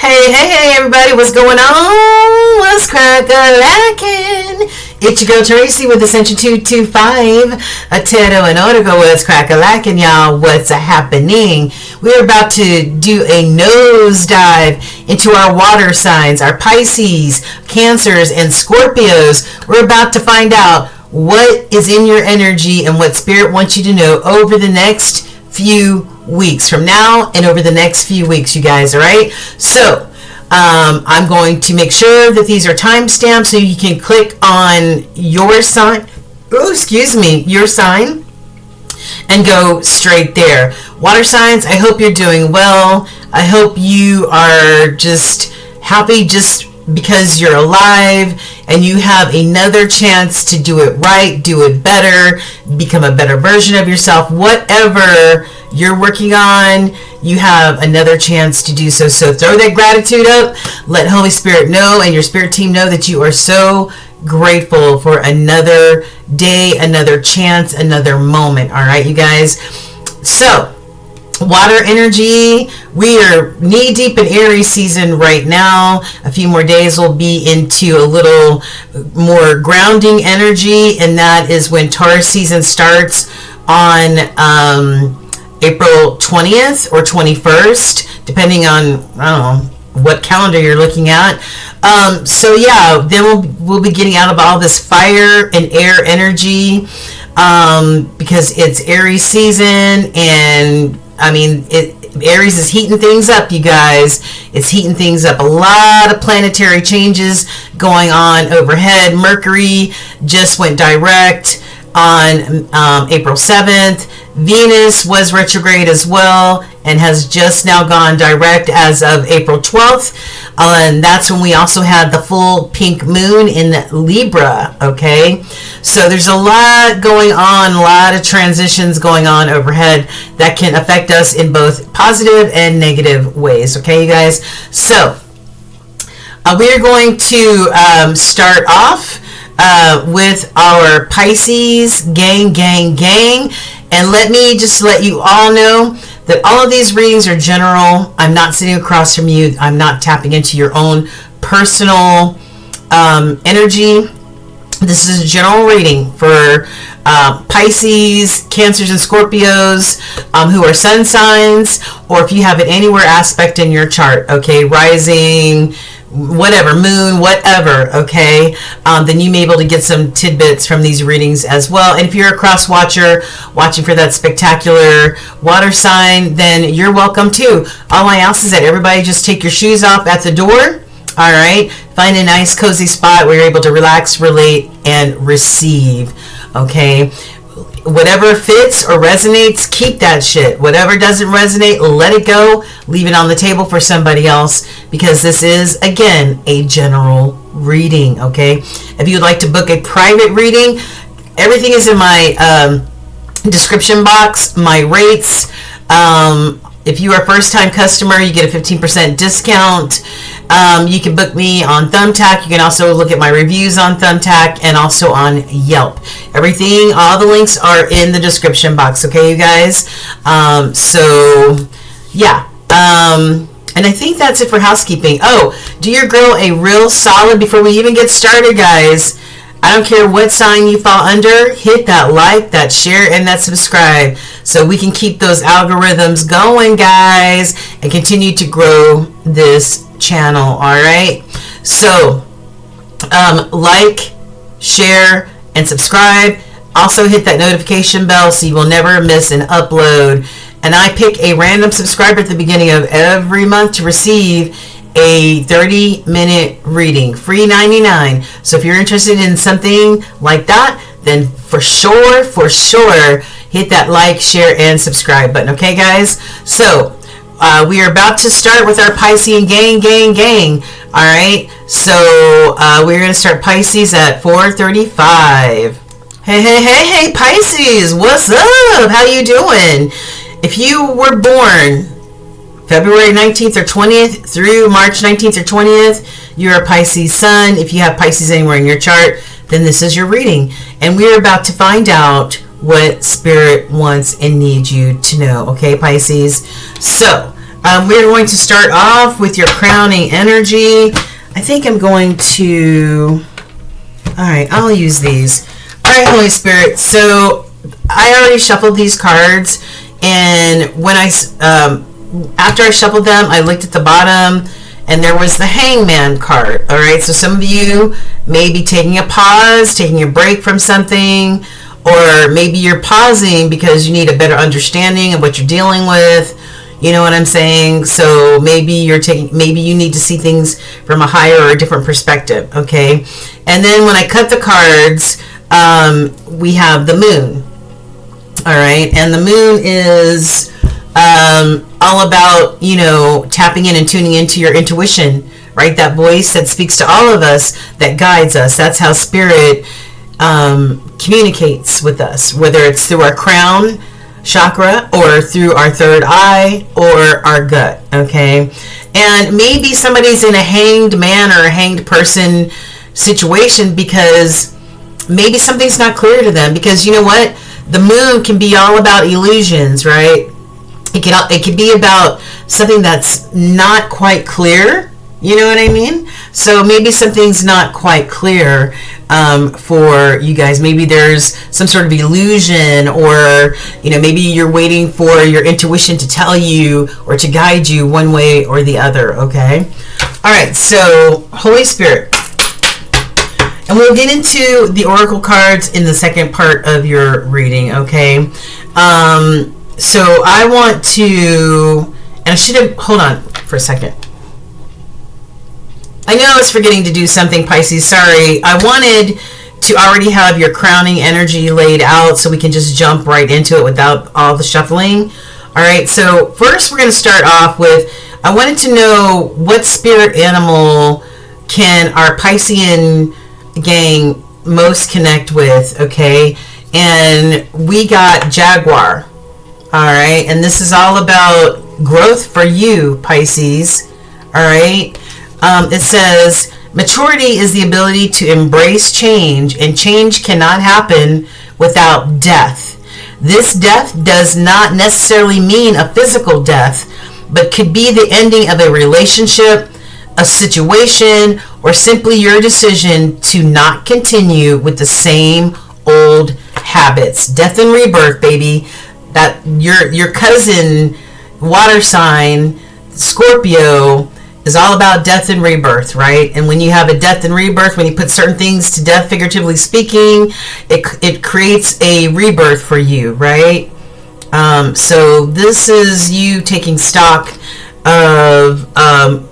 Hey, everybody, what's going on? What's crack-a-lackin'? It's your girl Tracy with Ascension 225, a Tarot and Oracle. What's crack-a-lackin', y'all? What's happening? We're about to do a nosedive into our water signs, our Pisces, Cancers, and Scorpios. We're about to find out what is in your energy and what Spirit wants you to know over the next few weeks from now and over the next few weeks, you guys. All right, so I'm going to make sure that these are timestamped so you can click on your sign, your sign, and go straight there. Water signs, I hope you're doing well. I hope you are just happy just because you're alive and you have another chance to do it right, do it better, become a better version of yourself. Whatever you're working on, you have another chance to do so. So throw that gratitude up. Let Holy Spirit know and your spirit team know that you are so grateful for another day, another chance, another moment. All right, you guys. So water energy, we are knee deep in Aries season right now. A few more days will be into a little more grounding energy, and that is when Taurus season starts on April 20th or 21st, depending on, I don't know, what calendar you're looking at. So yeah, then we'll be getting out of all this fire and air energy because it's Aries season, and I mean, Aries is heating things up, you guys. It's heating things up. A lot of planetary changes going on overhead. Mercury just went direct on April 7th. Venus was retrograde as well and has just now gone direct as of April 12th. And that's when we also had the full pink moon in Libra, okay? So there's a lot going on, a lot of transitions going on overhead that can affect us in both positive and negative ways, okay, you guys? So we're going to start off with our Pisces gang. And let me just let you all know that all of these readings are general. I'm not sitting across from you. I'm not tapping into your own personal energy. This is a general reading for Pisces, Cancers, and Scorpios who are sun signs, or if you have it anywhere aspect in your chart, okay, rising, whatever, moon, whatever, okay, then you may be able to get some tidbits from these readings as well. And if you're a cross watcher watching for that spectacular water sign, then you're welcome too. All I ask is that everybody just take your shoes off at the door. All right, find a nice cozy spot where you're able to relax, relate, and receive, okay? Whatever fits or resonates, keep that shit. Whatever doesn't resonate, let it go. Leave it on the table for somebody else, because this is, again, a general reading, okay? If you'd like to book a private reading, everything is in my description box, my rates. If you are a first-time customer, you get a 15% discount. You can book me on Thumbtack. You can also look at my reviews on Thumbtack and also on Yelp. Everything, all the links are in the description box, okay, you guys? So, yeah. And I think that's it for housekeeping. Oh, do your girl a real solid before we even get started, guys. I don't care what sign you fall under, hit that like, that share, and that subscribe so we can keep those algorithms going, guys, and continue to grow this channel, all right? So, like, share, and subscribe. Also hit that notification bell so you will never miss an upload. And I pick a random subscriber at the beginning of every month to receive a 30-minute reading, free 99. So if you're interested in something like that, then for sure, hit that like, share, and subscribe button. Okay, guys? So we are about to start with our Pisces gang. All right? So we're going to start Pisces at 4:35. Hey, Pisces, what's up? How you doing? If you were born February 19th or 20th through March 19th or 20th, you're a Pisces sun. If you have Pisces anywhere in your chart, then this is your reading. And we're about to find out what Spirit wants and needs you to know. Okay, Pisces? So, We're going to start off with your crowning energy. I think I'm going to... Alright, I'll use these. Alright, Holy Spirit. So, I already shuffled these cards. And when after I shuffled them, I looked at the bottom. And there was the Hangman card. Alright, so some of you may be taking a pause, taking a break from something. Or maybe you're pausing because you need a better understanding of what you're dealing with. You know what I'm saying? So maybe you need to see things from a higher or a different perspective, okay? And then when I cut the cards, we have the moon. All right, and the moon is all about, you know, tapping in and tuning into your intuition, right? That voice that speaks to all of us, that guides us. That's how spirit communicates with us, whether it's through our crown chakra or through our third eye or our gut, okay? And maybe somebody's in a hanged man or a hanged person situation because maybe something's not clear to them, because you know what? The moon can be all about illusions, right? It can be about something that's not quite clear. You know what I mean? So maybe something's not quite clear for you guys. Maybe there's some sort of illusion, or, you know, maybe you're waiting for your intuition to tell you or to guide you one way or the other, okay? All right, so Holy Spirit. And we'll get into the oracle cards in the second part of your reading, okay? So I want to, and I should have, hold on for a second. I know I was forgetting to do something, Pisces. Sorry. I wanted to already have your crowning energy laid out so we can just jump right into it without all the shuffling. All right. So first we're going to start off with, I wanted to know what spirit animal can our Piscean gang most connect with, okay? And we got Jaguar. All right. And this is all about growth for you, Pisces. All right. It says, maturity is the ability to embrace change, and change cannot happen without death. This death does not necessarily mean a physical death, but could be the ending of a relationship, a situation, or simply your decision to not continue with the same old habits. Death and rebirth, baby. That your cousin, water sign, Scorpio, is all about death and rebirth, right? And when you have a death and rebirth, when you put certain things to death, figuratively speaking, it creates a rebirth for you, right? So this is you taking stock of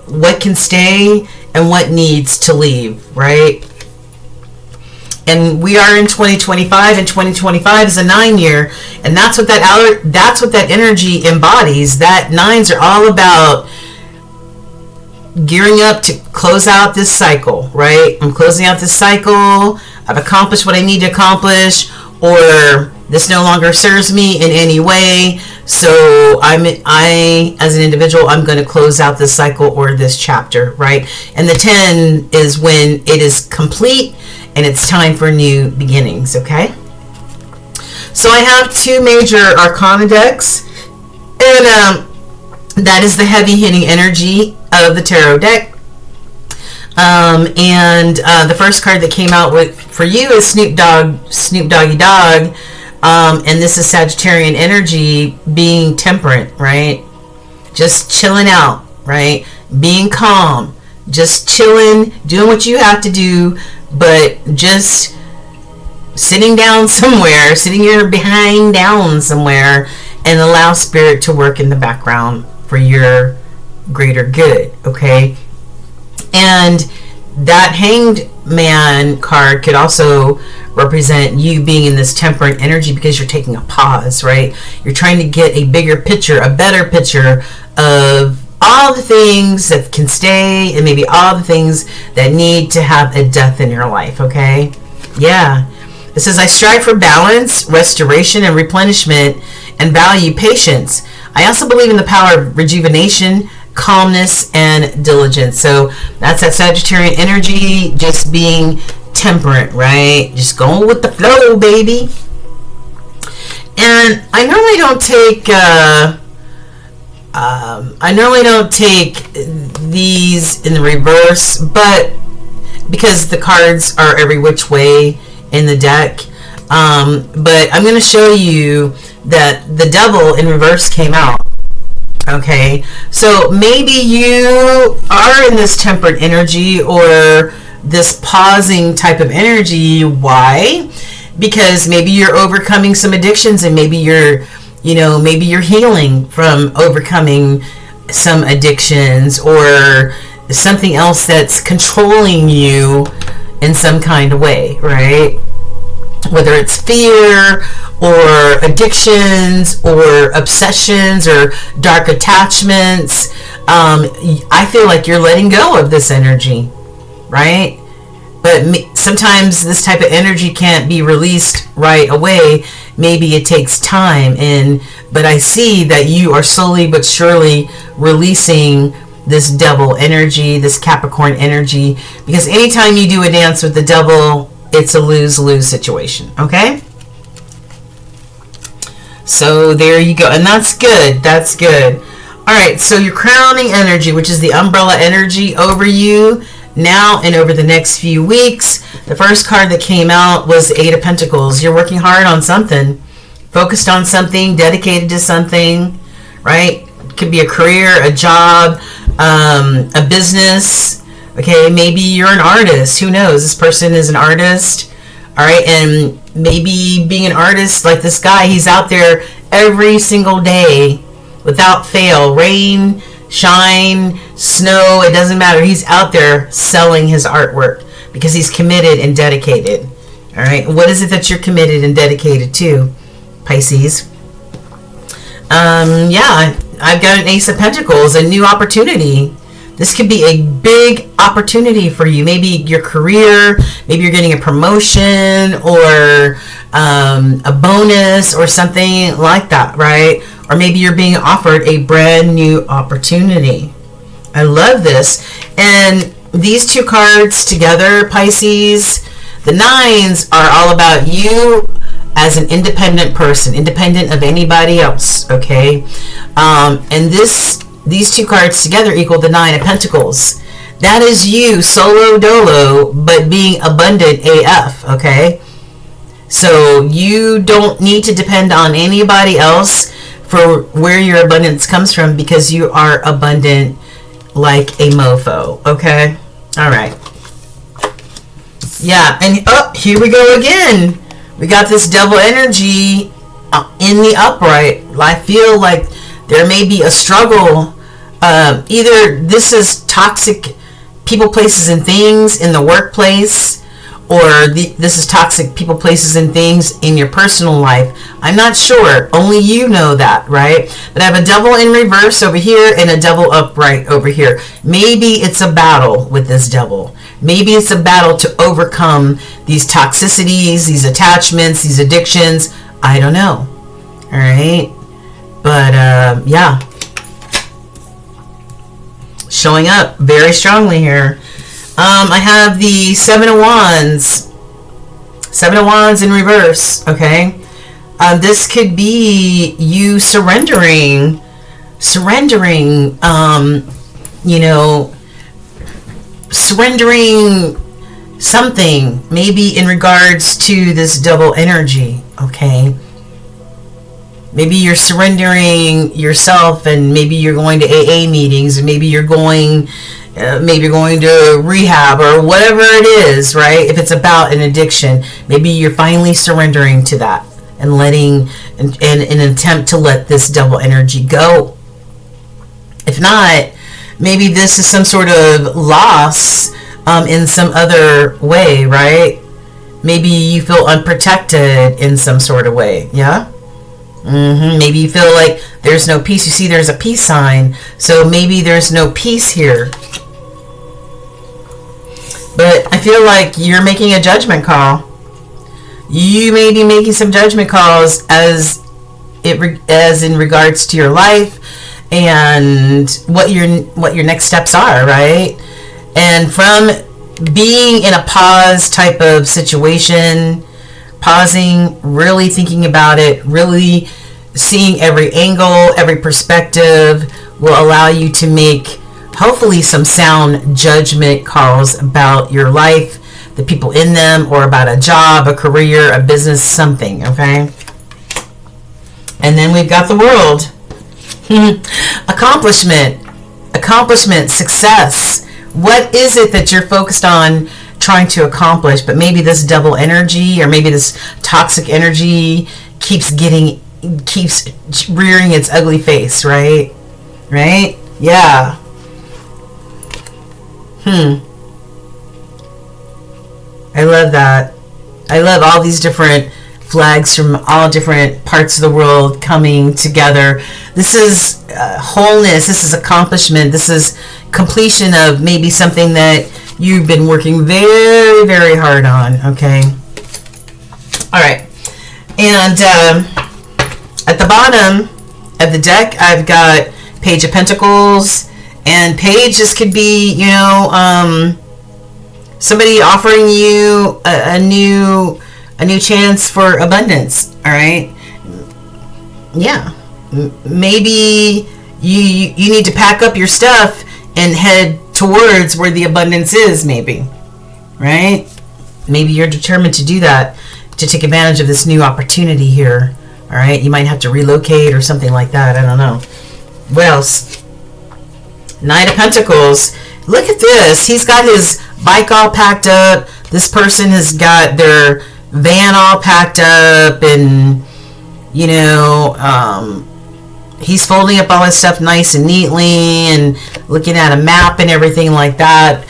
what can stay and what needs to leave, right? And we are in 2025, and 2025 is a 9-year, and that's what that energy embodies. That 9s are all about gearing up to close out this cycle, right? I'm closing out this cycle. I've accomplished what I need to accomplish, or this no longer serves me in any way. So I as an individual, I'm going to close out this cycle or this chapter, right? And the 10 is when it is complete and it's time for new beginnings, okay? So I have 2 major arcana decks, and that is the heavy hitting energy of the tarot deck. And the first card that came out for you is Snoop Doggy Dogg. And this is Sagittarian energy, being temperate, right? Just chilling out, right? Being calm, just chilling, doing what you have to do, but just sitting down somewhere, sitting your behind down somewhere, and allow spirit to work in the background for your greater good, okay? And that Hanged Man card could also represent you being in this temperate energy because you're taking a pause, right? You're trying to get a bigger picture, a better picture of all the things that can stay and maybe all the things that need to have a death in your life, okay? Yeah. It says, I strive for balance, restoration, and replenishment, and value patience. I also believe in the power of rejuvenation, calmness, and diligence. So that's that Sagittarian energy, just being temperate, right? Just going with the flow, baby. And I normally don't take I normally don't take these in the reverse, but because the cards are every which way in the deck, but I'm going to show you that the Devil in reverse came out. Okay, so maybe you are in this tempered energy or this pausing type of energy. Why? Because maybe you're overcoming some addictions, and maybe you're healing from overcoming some addictions or something else that's controlling you in some kind of way, right? Whether it's fear or addictions or obsessions or dark attachments, I feel like you're letting go of this energy, right? But sometimes this type of energy can't be released right away. Maybe it takes time, but I see that you are slowly but surely releasing this Devil energy, this Capricorn energy, because anytime you do a dance with the Devil, it's a lose-lose situation, okay? So there you go, and that's good. That's good. All right, so your crowning energy, which is the umbrella energy over you now and over the next few weeks. The first card that came out was the Eight of Pentacles. You're working hard on something, focused on something, dedicated to something, right? It could be a career, a job, a business. Okay, maybe you're an artist. Who knows? This person is an artist. All right, and maybe being an artist like this guy, he's out there every single day without fail. Rain, shine, snow, it doesn't matter. He's out there selling his artwork because he's committed and dedicated. All right, what is it that you're committed and dedicated to, Pisces? Yeah, I've got an Ace of Pentacles, a new opportunity. This could be a big opportunity for you. Maybe your career, maybe you're getting a promotion or a bonus or something like that, right? Or maybe you're being offered a brand new opportunity. I love this. And these two cards together, Pisces, the nines are all about you as an independent person, independent of anybody else, okay? And these two cards together equal the Nine of Pentacles. That is you, solo dolo, but being abundant AF, okay? So you don't need to depend on anybody else for where your abundance comes from, because you are abundant like a mofo, okay? All right. Yeah, and here we go again. We got this Devil energy in the upright. I feel like there may be a struggle. Either this is toxic people, places, and things in the workplace, or this is toxic people, places, and things in your personal life. I'm not sure. Only you know that, right? But I have a Devil in reverse over here and a Devil upright over here. Maybe it's a battle with this Devil. Maybe it's a battle to overcome these toxicities, these attachments, these addictions. I don't know. All right. But, yeah. Showing up very strongly here. I have the Seven of Wands. Seven of Wands in reverse, okay? This could be you surrendering, you know, surrendering something, maybe in regards to this Devil energy, okay? Maybe you're surrendering yourself, and maybe you're going to AA meetings, and maybe you're going to rehab or whatever it is, right? If it's about an addiction, maybe you're finally surrendering to that and letting, in an attempt to let this Devil energy go. If not, maybe this is some sort of loss in some other way, right? Maybe you feel unprotected in some sort of way, yeah? Maybe you feel like there's no peace. You see there's a peace sign, so maybe there's no peace here. But I feel like you're making a judgment call. You may be making some judgment calls as in regards to your life and what your next steps are, right? And from being in a pause type of situation, pausing, really thinking about it, really seeing every angle, every perspective, will allow you to make, hopefully, some sound judgment calls about your life, the people in them, or about a job, a career, a business, something, okay? And then we've got the World. Accomplishment, success. What is it that you're focused on trying to accomplish? But maybe this double energy, or maybe this toxic energy keeps rearing its ugly face, right? Right? Yeah. I love that. I love all these different flags from all different parts of the world coming together. This is wholeness. This is accomplishment. This is completion of maybe something that you've been working very, very hard on. Okay. All right. And at the bottom of the deck, I've got Page of Pentacles. And Page, this could be, somebody offering you a new chance for abundance. All right. Yeah. Maybe you need to pack up your stuff and head towards where the abundance is, maybe. Right? Maybe you're determined to do that, to take advantage of this new opportunity here. All right. You might have to relocate or something like that. I don't know. What else? Nine of Pentacles. Look at this. He's got his bike all packed up. This person has got their van all packed up, and he's folding up all his stuff nice and neatly and looking at a map and everything like that.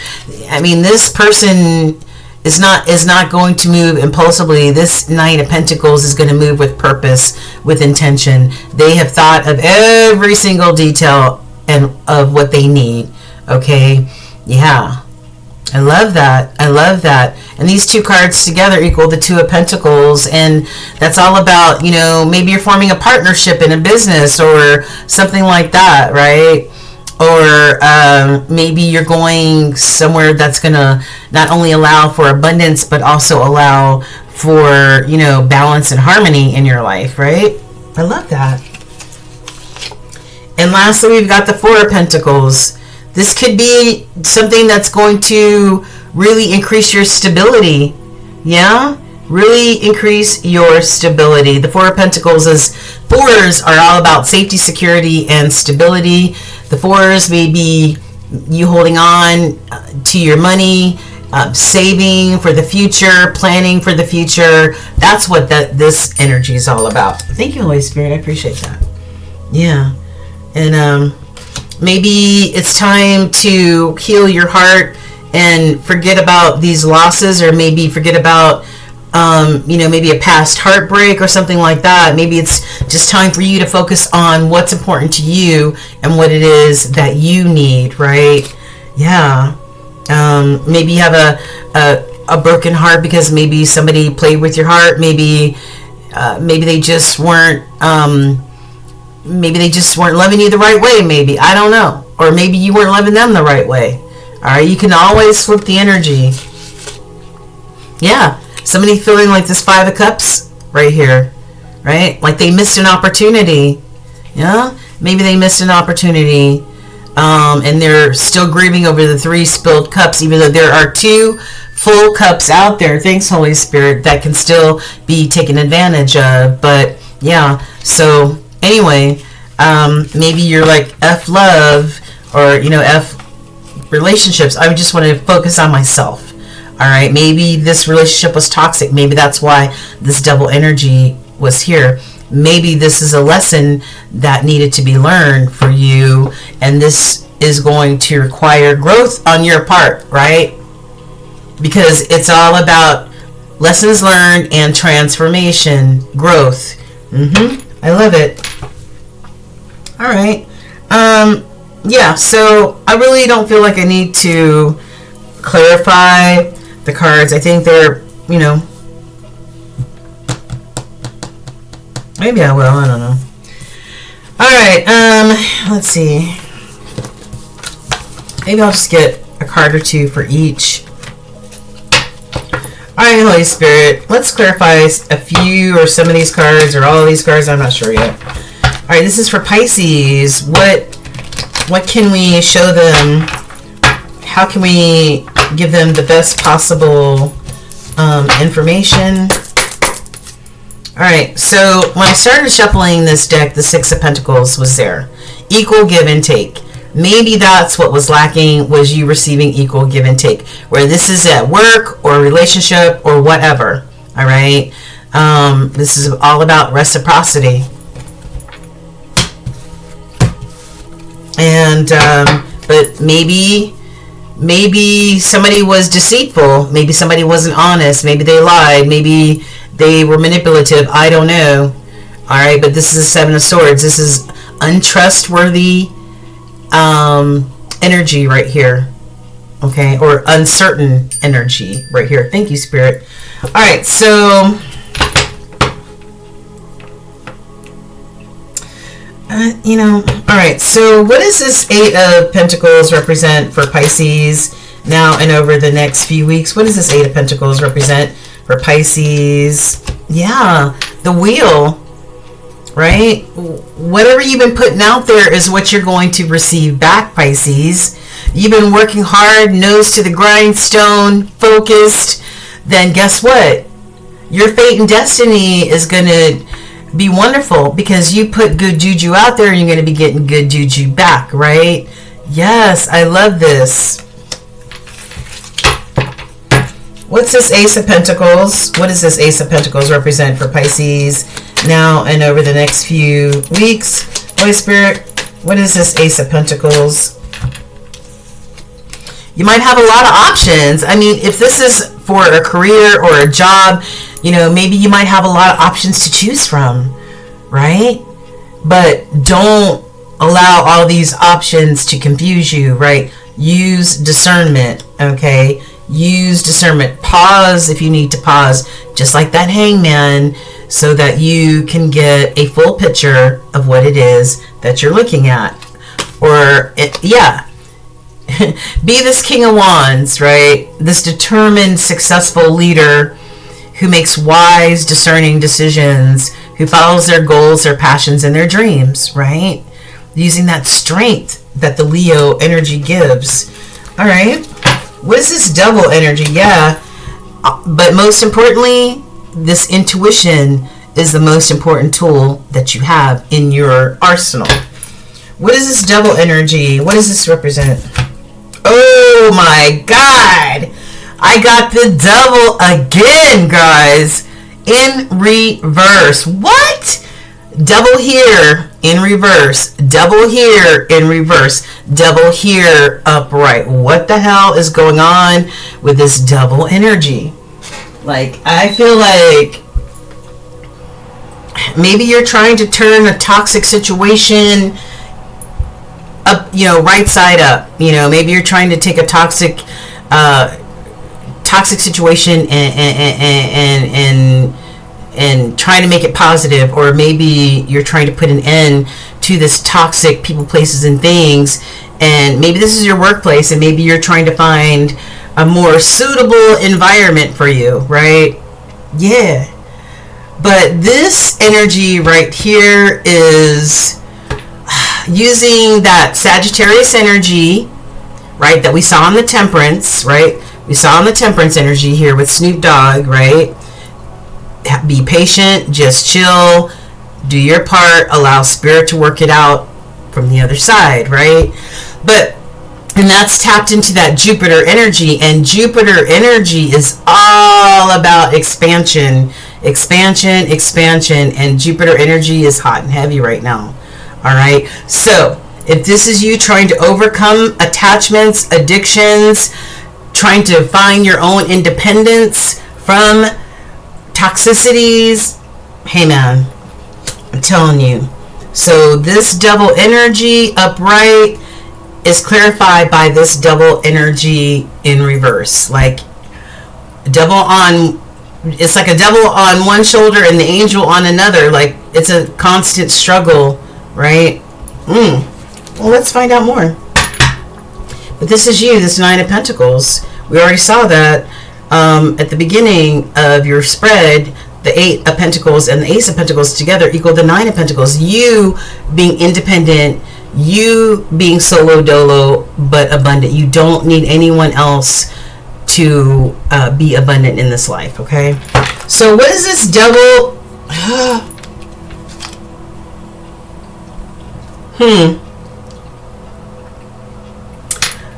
I mean, this person is not going to move impulsively. This Knight of Pentacles is going to move with purpose, with intention. They have thought of every single detail and of what they need. Okay. Yeah. I love that. I love that. And these two cards together equal the Two of Pentacles. And that's all about, maybe you're forming a partnership in a business or something like that, right? Or maybe you're going somewhere that's going to not only allow for abundance, but also allow for, balance and harmony in your life, right? I love that. And lastly, we've got the Four of Pentacles. This could be something that's going to really increase your stability. Yeah? Really increase your stability. The Four of Pentacles fours are all about safety, security, and stability. The fours may be you holding on to your money, saving for the future, planning for the future. That's what this energy is all about. Thank you, Holy Spirit. I appreciate that. Yeah. And maybe it's time to heal your heart and forget about these losses, or maybe forget about, maybe a past heartbreak or something like that. Maybe it's just time for you to focus on what's important to you and what it is that you need, right? Yeah. Maybe you have a broken heart because maybe somebody played with your heart. Maybe they just weren't, loving you the right way, maybe. I don't know. Or maybe you weren't loving them the right way. All right, you can always flip the energy. Yeah, somebody feeling like this Five of Cups right here, right? Like they missed an opportunity. Yeah, maybe they missed an opportunity, and they're still grieving over the 3 spilled cups, even though there are 2 full cups out there. Thanks, Holy Spirit, that can still be taken advantage of. But yeah, so anyway, maybe you're like F love, or F relationships. I just want to focus on myself. All right, maybe this relationship was toxic. Maybe that's why this double energy was here. Maybe this is a lesson that needed to be learned for you, and this is going to require growth on your part, right? Because it's all about lessons learned and transformation, growth. I love it. All right. Yeah, so I really don't feel like I need to clarify the cards. I think they're, maybe I will. I don't know. All right. Let's see. Maybe I'll just get a card or 2 for each. All right, Holy Spirit, let's clarify a few or some of these cards or all of these cards. I'm not sure yet. All right, this is for Pisces. What What can we show them? How can we give them the best possible information? All right, so when I started shuffling this deck, the Six of Pentacles was there. Equal give and take. Maybe that's what was lacking, was you receiving equal give and take, where this is at work or relationship or whatever. All right, this is all about reciprocity. And but maybe somebody was deceitful, maybe somebody wasn't honest, maybe they lied, maybe they were manipulative, I don't know. All right, but this is the Seven of Swords. This is untrustworthy energy right here. Okay, or uncertain energy right here. Thank you, Spirit. All right, so all right, so what does this Eight of Pentacles represent for Pisces now and over the next few weeks? What does this Eight of Pentacles represent for Pisces? Yeah, the Wheel, right? Whatever you've been putting out there is what you're going to receive back, Pisces. You've been working hard, nose to the grindstone, focused. Then guess what? Your fate and destiny is going to be wonderful because you put good juju out there and you're going to be getting good juju back, right? Yes, I love this. What's this Ace of Pentacles? What does this Ace of Pentacles represent for Pisces now and over the next few weeks? Holy Spirit, what is this Ace of Pentacles? You might have a lot of options. I mean, if this is for a career or a job, maybe you might have a lot of options to choose from, right? But don't allow all these options to confuse you, right? Use discernment, okay? Use discernment. Pause if you need to pause, just like that Hangman, so that you can get a full picture of what it is that you're looking at. Or, be this King of Wands, right? This determined, successful leader who makes wise, discerning decisions, who follows their goals, their passions, and their dreams, right? Using that strength that the Leo energy gives. All right. What is this double energy? Yeah. But most importantly, this intuition is the most important tool that you have in your arsenal. What is this double energy? What does this represent? Oh my God. I got the double again, guys. In reverse. What? Double here in reverse. Double here in reverse. Double here upright. What the hell is going on with this double energy? Like, I feel like maybe you're trying to turn a toxic situation up, right side up. Maybe you're trying to take a toxic situation and trying to make it positive, or maybe you're trying to put an end to this toxic people, places, and things, and maybe this is your workplace, and maybe you're trying to find a more suitable environment for you, right? Yeah. But this energy right here is using that Sagittarius energy, right, that we saw in the Temperance, right? We saw in the Temperance energy here with Snoop Dogg, right? Be patient, just chill, do your part, allow Spirit to work it out from the other side, right? And that's tapped into that Jupiter energy, and Jupiter energy is all about expansion, and Jupiter energy is hot and heavy right now. All right, so if this is you trying to overcome attachments, addictions, trying to find your own independence from toxicities, hey man, I'm telling you. So this double energy upright is clarified by this double energy in reverse. Like double on, it's like a devil on one shoulder and the angel on another. Like it's a constant struggle, right? Well, let's find out more. But this is you, this Nine of Pentacles. We already saw that at the beginning of your spread. The Eight of Pentacles and the Ace of Pentacles together equal the Nine of Pentacles. You being independent, you being solo dolo but abundant. You don't need anyone else to be abundant in this life, okay? So what is this devil?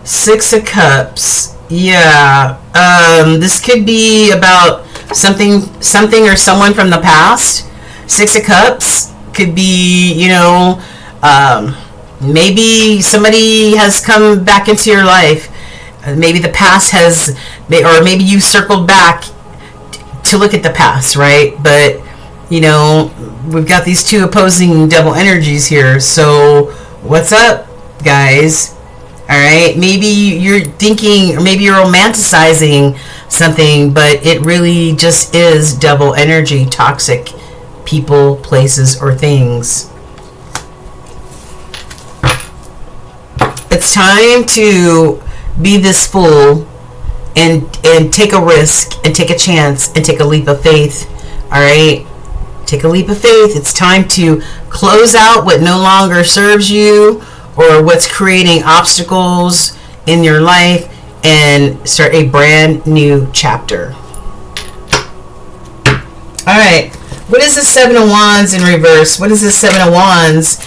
Six of Cups. Yeah. This could be about something or someone from the past. Six of Cups could be, you know, maybe somebody has come back into your life. Maybe the past has, or maybe you circled back to look at the past, right? But, you know, we've got these two opposing devil energies here. So what's up, guys? All right, maybe you're thinking, or maybe you're romanticizing something, but it really just is devil energy, toxic people, places, or things. It's time to be this fool and take a risk and take a chance and take a leap of faith. All right, take a leap of faith. It's time to close out what no longer serves you, or what's creating obstacles in your life, and start a brand new chapter. All right, what is the Seven of Wands in reverse? What is the Seven of Wands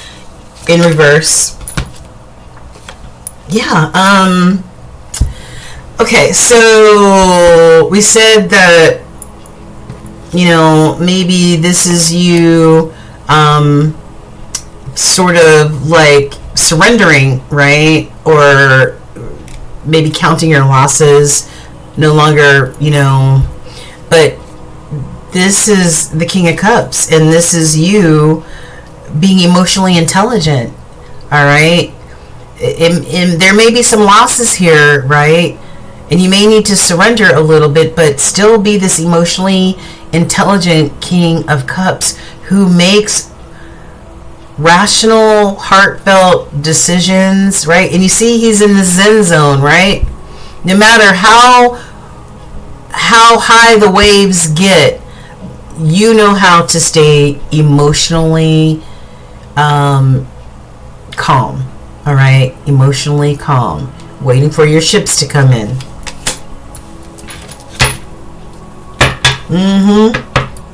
in reverse? Yeah, okay, so we said that, you know, maybe this is you sort of like surrendering, right? Or maybe counting your losses, no longer, you know. But this is the King of Cups, and this is you being emotionally intelligent. All right, and there may be some losses here, right? And you may need to surrender a little bit, but still be this emotionally intelligent King of Cups who makes rational, heartfelt decisions, right? And you see he's in the Zen zone, right? No matter how high the waves get, you know how to stay emotionally calm. All right, emotionally calm, waiting for your ships to come in.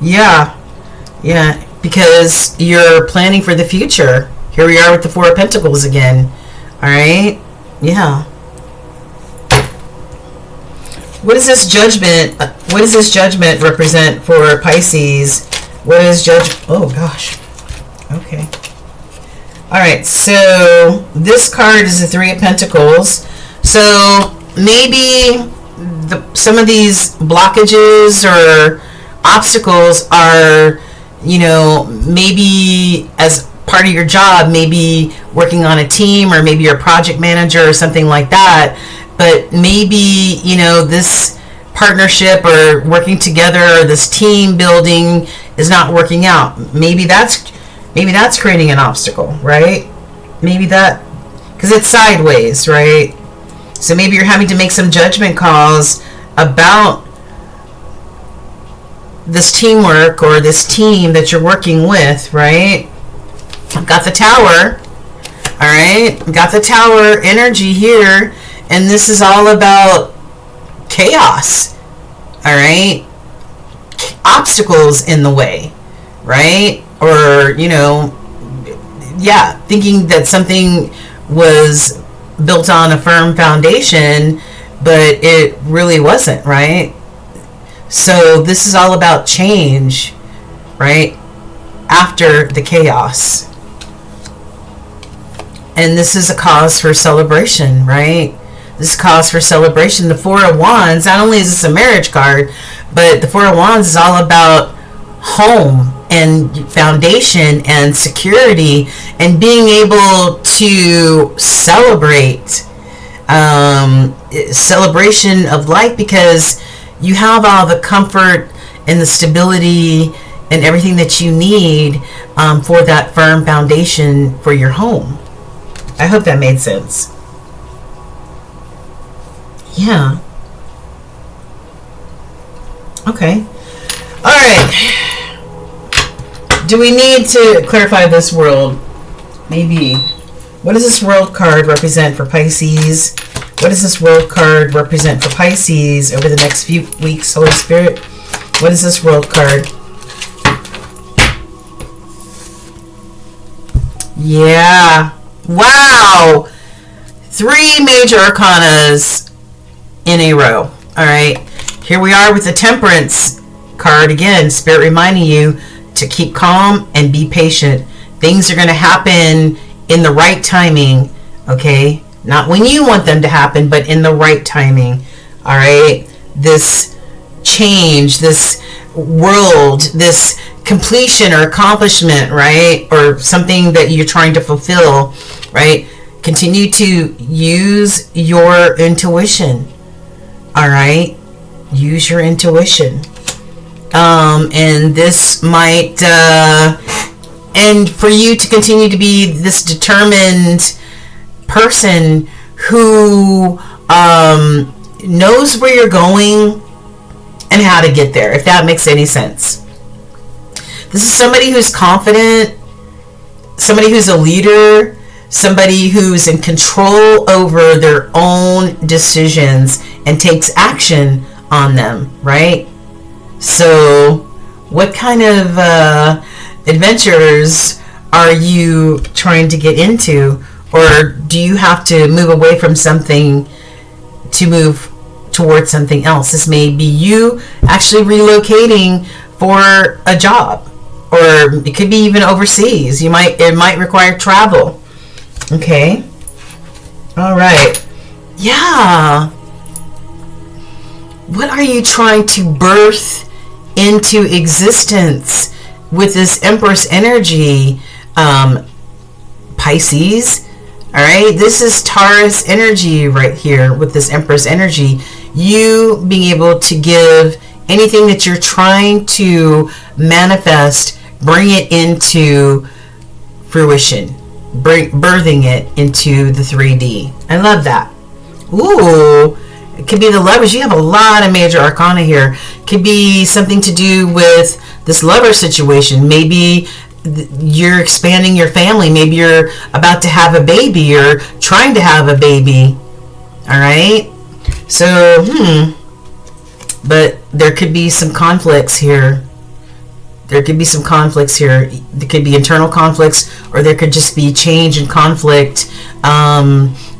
Yeah, because you're planning for the future. Here we are with the Four of Pentacles again. All right, yeah. What is this judgment? What does this judgment represent for Pisces? What is oh gosh. Okay. All right, so this card is the Three of Pentacles. So maybe some of these blockages or obstacles are, you know, maybe as part of your job, maybe working on a team, or maybe you're a project manager or something like that. But maybe, you know, this partnership or working together or this team building is not working out. Maybe that's creating an obstacle, right? Maybe that, because it's sideways, right? So maybe you're having to make some judgment calls about this teamwork or this team that you're working with, right? I've got the Tower, all right? I've got the Tower energy here, and this is all about chaos, all right? Obstacles in the way, right? Or, you know, yeah, thinking that something was built on a firm foundation, but it really wasn't, right? So this is all about change, right? After the chaos. And this is a cause for celebration, right? This is a cause for celebration. The Four of Wands, not only is this a marriage card, but the Four of Wands is all about home and foundation and security and being able to celebrate, celebration of life, because you have all the comfort and the stability and everything that you need for that firm foundation for your home. I hope that made sense. Yeah. Okay. All right. Do we need to clarify this world? Maybe. What does this World card represent for Pisces? What does this World card represent for Pisces over the next few weeks, Holy Spirit? What is this World card? Yeah. Wow. 3 major arcanas in a row. All right. Here we are with the Temperance card again. Spirit reminding you to keep calm and be patient. Things are going to happen in the right timing. Okay. Not when you want them to happen, but in the right timing. All right. This change, this world, this completion or accomplishment, right? Or something that you're trying to fulfill, right? Continue to use your intuition. All right. Use your intuition. And this might, and for you to continue to be this determined person who knows where you're going and how to get there, if that makes any sense. This is somebody who's confident, somebody who's a leader, somebody who's in control over their own decisions and takes action on them, right? So what kind of adventures are you trying to get into? Or do you have to move away from something to move towards something else? This may be you actually relocating for a job, or it could be even overseas. It might require travel. Okay. All right. Yeah. What are you trying to birth into existence with this Empress energy, Pisces? All right, this is Taurus energy right here with this Empress energy. You being able to give anything that you're trying to manifest, bring it into fruition, birthing it into the 3D. I love that. Ooh, it could be the Lovers. You have a lot of major arcana here. Could be something to do with this lover situation. Maybe you're expanding your family. Maybe you're about to have a baby or trying to have a baby. All right. So, but there could be some conflicts here. There could be some conflicts here. There could be internal conflicts, or there could just be change and conflict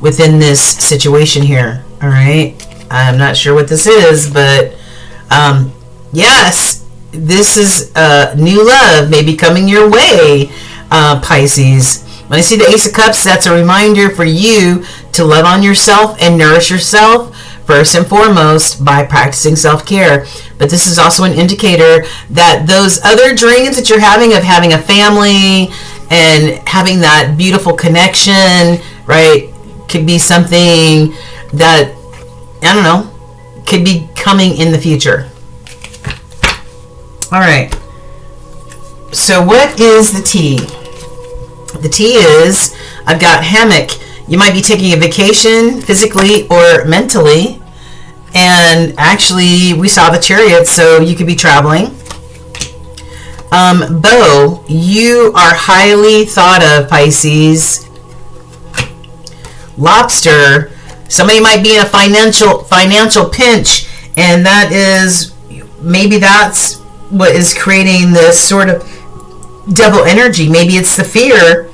within this situation here. All right. I'm not sure what this is, but yes. This is new love maybe coming your way, Pisces. When I see the Ace of Cups, that's a reminder for you to love on yourself and nourish yourself first and foremost by practicing self-care. But this is also an indicator that those other dreams that you're having of having a family and having that beautiful connection, right, could be something that, I don't know, could be coming in the future. All right. So what is the tea? The tea is, I've got hammock. You might be taking a vacation physically or mentally. And actually, we saw the Chariot, so you could be traveling. Bow, you are highly thought of, Pisces. Lobster, somebody might be in a financial pinch, and that is, maybe that's what is creating this sort of double energy. Maybe it's the fear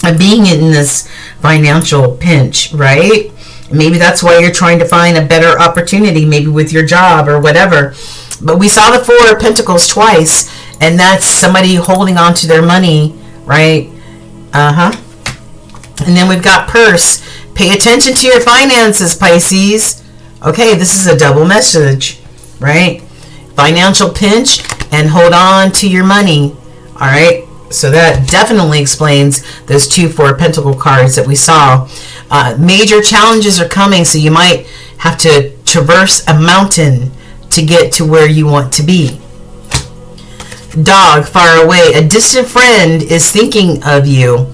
of being in this financial pinch, right? Maybe that's why you're trying to find a better opportunity, maybe with your job or whatever. But we saw the Four of Pentacles twice, and that's somebody holding on to their money, right? And then we've got Purse. Pay attention to your finances, Pisces. Okay, this is a double message, right? Financial pinch and hold on to your money. All right, so that definitely explains those 2 Four of Pentacle cards that we saw. Major challenges are coming, so you might have to traverse a mountain to get to where you want to be. Dog, far away. A distant friend is thinking of you.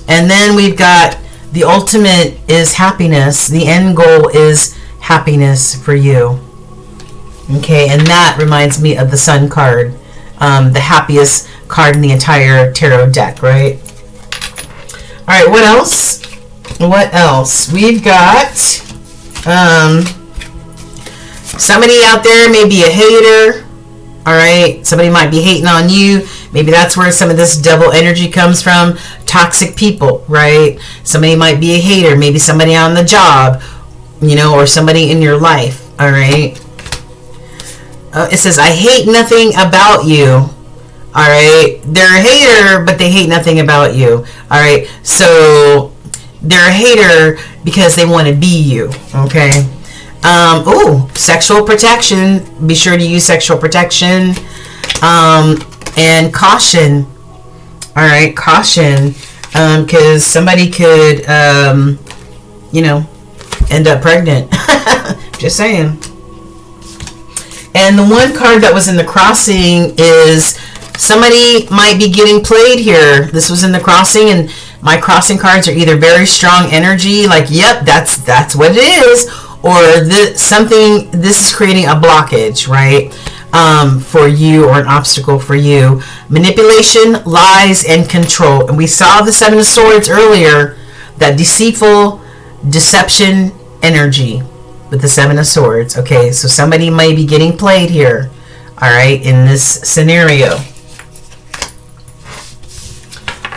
And then we've got the ultimate is happiness. The end goal is happiness for you. Okay, and that reminds me of the Sun card, the happiest card in the entire tarot deck, right? right, what else? What else? We've got somebody out there may be a hater. All right, somebody might be hating on you. Maybe that's where some of this devil energy comes from. Toxic people, right? Somebody might be a hater. Maybe somebody on the job, you know, or somebody in your life. All right. It says, I hate nothing about you. All right. They're a hater, but they hate nothing about you. All right. So they're a hater because they want to be you. Okay. Sexual protection. Be sure to use sexual protection. And caution. All right, caution. Because somebody could, you know, end up pregnant. Just saying. And the one card that was in the crossing is somebody might be getting played here. This was in the crossing, and my crossing cards are either very strong energy, like, yep, that's what it is, or this is creating a blockage, right, for you, or an obstacle for you. Manipulation, lies, and control. And we saw the Seven of Swords earlier, that deceitful deception energy with the Seven of Swords. Okay, so somebody may be getting played here, all right, in this scenario.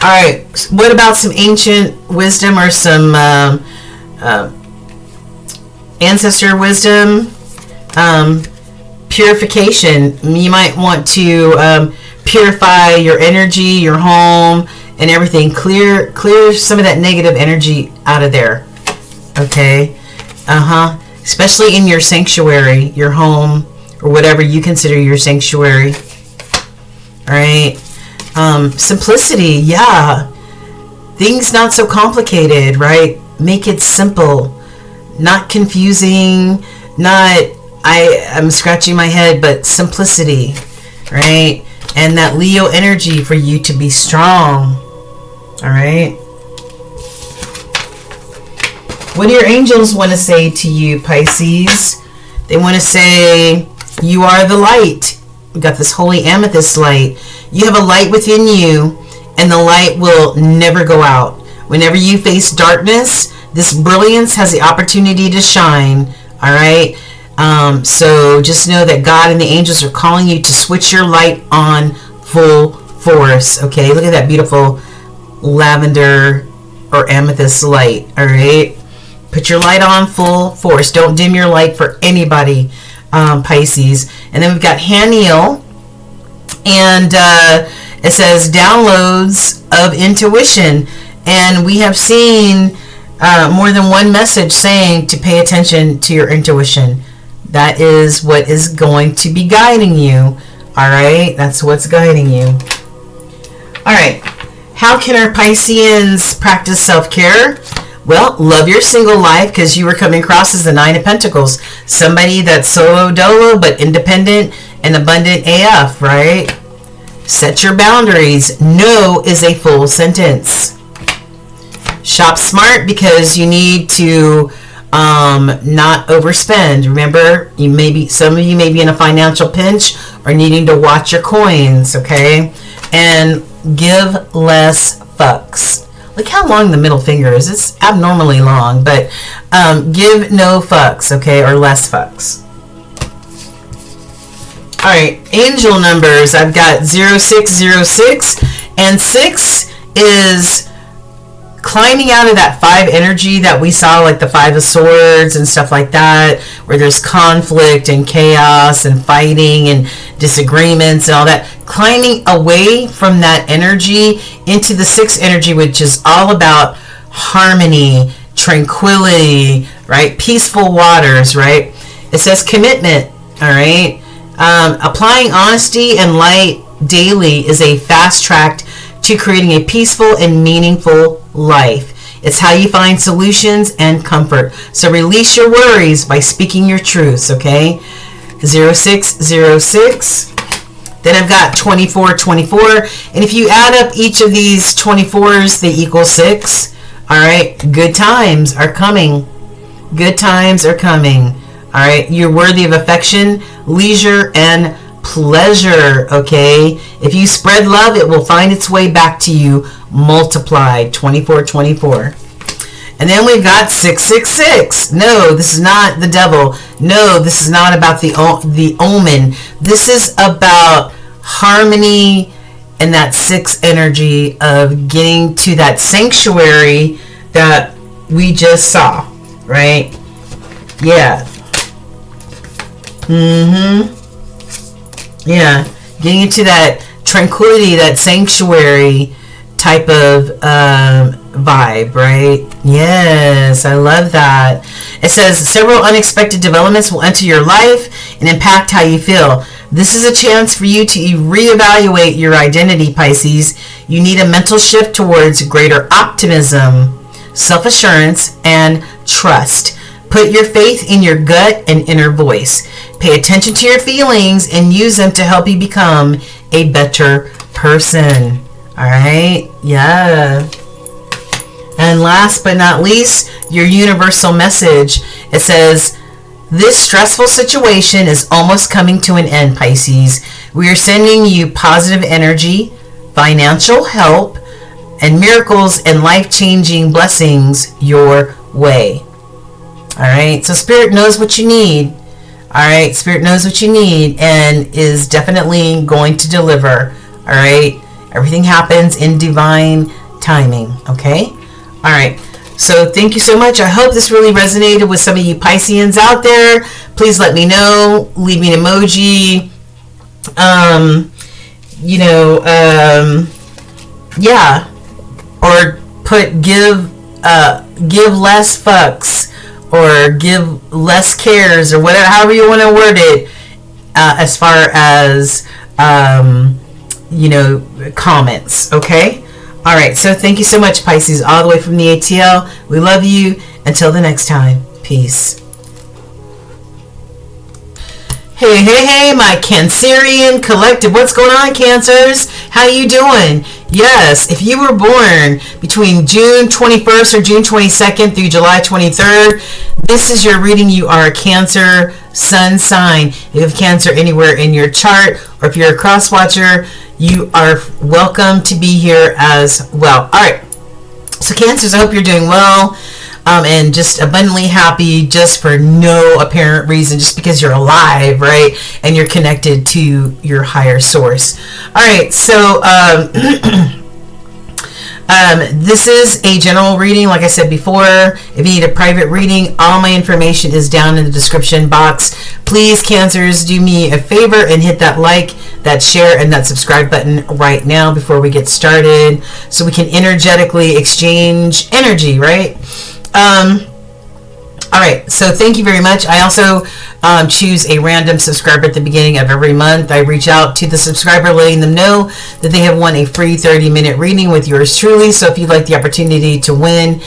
All right, what about some ancient wisdom or some ancestor wisdom? Purification. You might want to purify your energy, your home, and everything. Clear some of that negative energy out of there. Okay. Especially in your sanctuary, your home, or whatever you consider your sanctuary. All right. Simplicity. Yeah. Things not so complicated, right? Make it simple, not confusing, not, I'm scratching my head, but simplicity, right? And that Leo energy for you to be strong. All right. What do your angels want to say to you, Pisces? They want to say, you are the light. We got this holy amethyst light. You have a light within you, and the light will never go out. Whenever you face darkness, this brilliance has the opportunity to shine. All right. So just know that God and the angels are calling you to switch your light on full force. Okay. Look at that beautiful lavender or amethyst light. All right. Put your light on full force. Don't dim your light for anybody, Pisces. And then we've got Haniel, and it says downloads of intuition. And we have seen more than one message saying to pay attention to your intuition. That is what is going to be guiding you. All right, that's what's guiding you. All right, how can our Pisceans practice self-care? Well, love your single life, because you were coming across as the Nine of Pentacles. Somebody that's solo dolo but independent and abundant AF, right? Set your boundaries. No is a full sentence. Shop smart, because you need to not overspend. Remember, some of you may be in a financial pinch or needing to watch your coins, okay? And give less fucks. Look how long the middle finger is. It's abnormally long, but give no fucks, okay, or less fucks. All right, angel numbers. I've got 0606, and 6 is climbing out of that 5 energy that we saw, like the 5 of Swords and stuff like that, where there's conflict and chaos and fighting and disagreements and all that. Climbing away from that energy into the 6 energy, which is all about harmony, tranquility, right? Peaceful waters, right? It says commitment, all right? Applying honesty and light daily is a fast track to creating a peaceful and meaningful life. It's how you find solutions and comfort. So release your worries by speaking your truths, okay? 0606. Then I've got 2424. And if you add up each of these 24s, they equal 6. All right, good times are coming. Good times are coming. All right, you're worthy of affection, leisure, and pleasure, okay? If you spread love, it will find its way back to you multiplied, 2424. And then we've got 666. No, this is not the devil. No, this is not about the omen. This is about harmony and that 6 energy of getting to that sanctuary that we just saw, right? Yeah. Yeah. Getting into that tranquility, that sanctuary type of vibe, right? Yes, I love that. It says several unexpected developments will enter your life and impact how you feel. This is a chance for you to reevaluate your identity, Pisces. You need a mental shift towards greater optimism, self-assurance, and trust. Put your faith in your gut and inner voice. Pay attention to your feelings and use them to help you become a better person. All right? Yeah. And last but not least, your universal message. It says, this stressful situation is almost coming to an end, Pisces. We are sending you positive energy, financial help, and miracles and life-changing blessings your way. All right? So Spirit knows what you need. All right? Spirit knows what you need and is definitely going to deliver. All right? Everything happens in divine timing. Okay? All right. So thank you so much. I hope this really resonated with some of you Pisceans out there. Please let me know. Leave me an emoji. Yeah. Or put give less fucks or give less cares or whatever, however you want to word it, as far as comments. Okay. All right, so thank you so much, Pisces, all the way from the ATL. We love you. Until the next time, peace. Hey, my Cancerian collective. What's going on, Cancers? How you doing? Yes, if you were born between June 21st or June 22nd through July 23rd, this is your reading. You are a Cancer sun sign. If you have Cancer anywhere in your chart, or if you're a cross watcher, you are welcome to be here as well. All right. So Cancers, I hope you're doing well and just abundantly happy just for no apparent reason, just because you're alive, right? And you're connected to your higher source. All right. So this is a general reading. Like I said before, if you need a private reading, all my information is down in the description box. Please, Cancers, do me a favor and hit that like, that share, and that subscribe button right now before we get started, so we can energetically exchange energy, right? All right, so thank you very much. I also choose a random subscriber at the beginning of every month. I reach out to the subscriber, letting them know that they have won a free 30-minute reading with yours truly. So if you'd like the opportunity to win,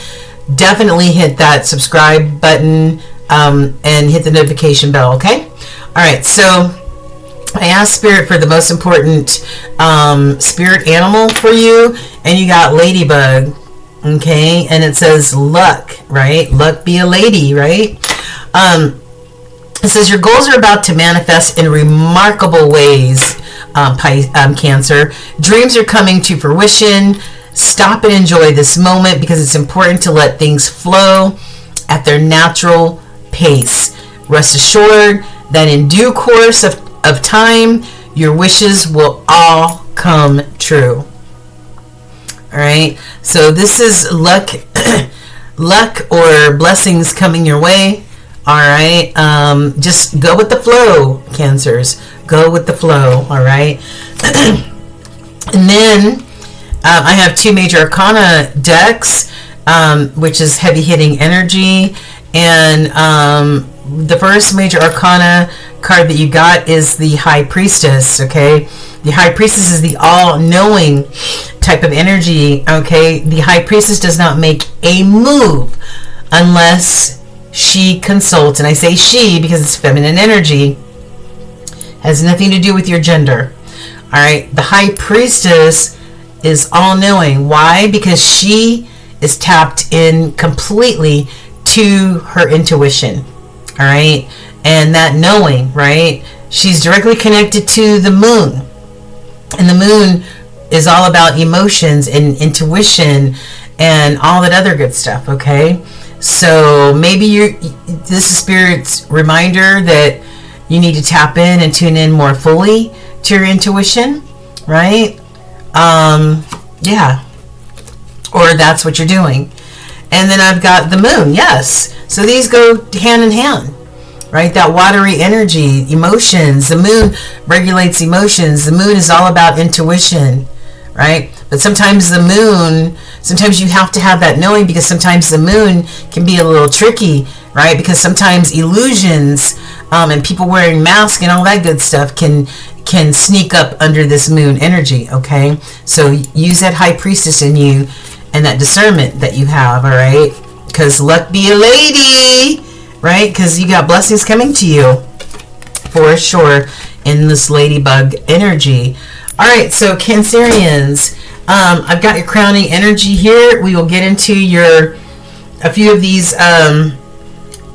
definitely hit that subscribe button and hit the notification bell, okay? All right, so I asked Spirit for the most important spirit animal for you, and you got Ladybug. Okay, and it says luck, right? Luck be a lady, right? It says your goals are about to manifest in remarkable ways, Cancer. Dreams are coming to fruition. Stop and enjoy this moment, because it's important to let things flow at their natural pace. Rest assured that in due course of time, your wishes will all come true. All right, so this is luck or blessings coming your way. All right, just go with the flow, Cancers. Go with the flow. All right, and then I have 2 major arcana decks, which is heavy hitting energy, and the first major arcana card that you got is the High Priestess. Okay, the High Priestess is the all-knowing type of energy. Okay, the High Priestess does not make a move unless she consults, and I say she because it's feminine energy, has nothing to do with your gender. All right, the High Priestess is all-knowing. Why? Because she is tapped in completely to her intuition. All right, and that knowing, right? She's directly connected to the moon, and the moon is all about emotions and intuition and all that other good stuff, okay? So maybe this is Spirit's reminder that you need to tap in and tune in more fully to your intuition, right? Yeah. Or that's what you're doing. And then I've got the moon, yes. So these go hand in hand, right? That watery energy, emotions. The moon regulates emotions. The moon is all about intuition, right? But sometimes the moon, sometimes you have to have that knowing, because sometimes the moon can be a little tricky, right? Because sometimes illusions and people wearing masks and all that good stuff can sneak up under this moon energy, okay? So use that High Priestess in you and that discernment that you have, all right? Because luck be a lady, right? Because you got blessings coming to you for sure in this ladybug energy. All right, so Cancerians, I've got your crowning energy here. We will get into a few of these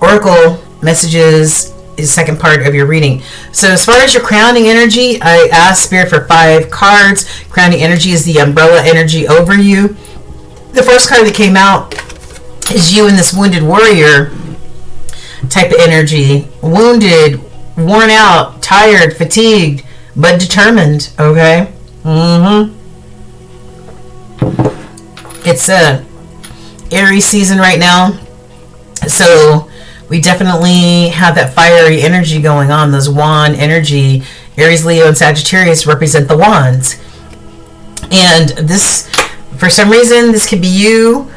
oracle messages in the second part of your reading. So as far as your crowning energy, I asked Spirit for 5 cards. Crowning energy is the umbrella energy over you. The first card that came out is you in this wounded warrior type of energy. Wounded, worn out, tired, fatigued, but determined, okay? It's a Aries season right now, so we definitely have that fiery energy going on, those wand energy. Aries, Leo, and Sagittarius represent the wands. And this, for some reason, this could be you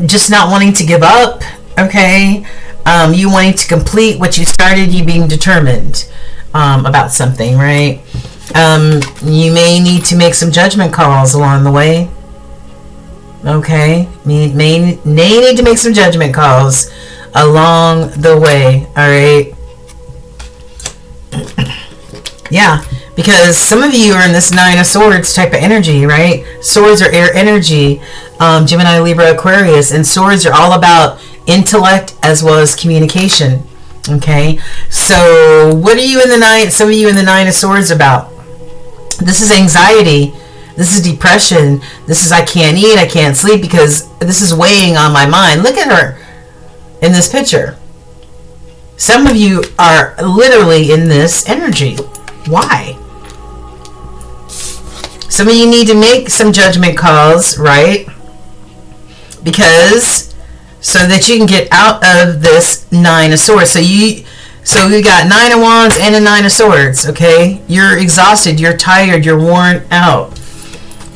just not wanting to give up, okay? You wanting to complete what you started, you being determined about something, right? You may need to make some judgment calls along the way, okay? You may need to make some judgment calls along the way, all right? Yeah, because some of you are in this 9 of Swords type of energy, right? Swords are air energy, Gemini, Libra, Aquarius, and swords are all about intellect as well as communication, okay? So what are you in the 9, some of you in the 9 of Swords about? This is anxiety. This is depression. This is I can't eat, I can't sleep because this is weighing on my mind. Look at her in this picture. Some of you are literally in this energy. Why? Some of you need to make some judgment calls, right? Because so that you can get out of this 9 of Swords. So you got 9 of Wands and a 9 of Swords, okay? You're exhausted, you're tired, you're worn out.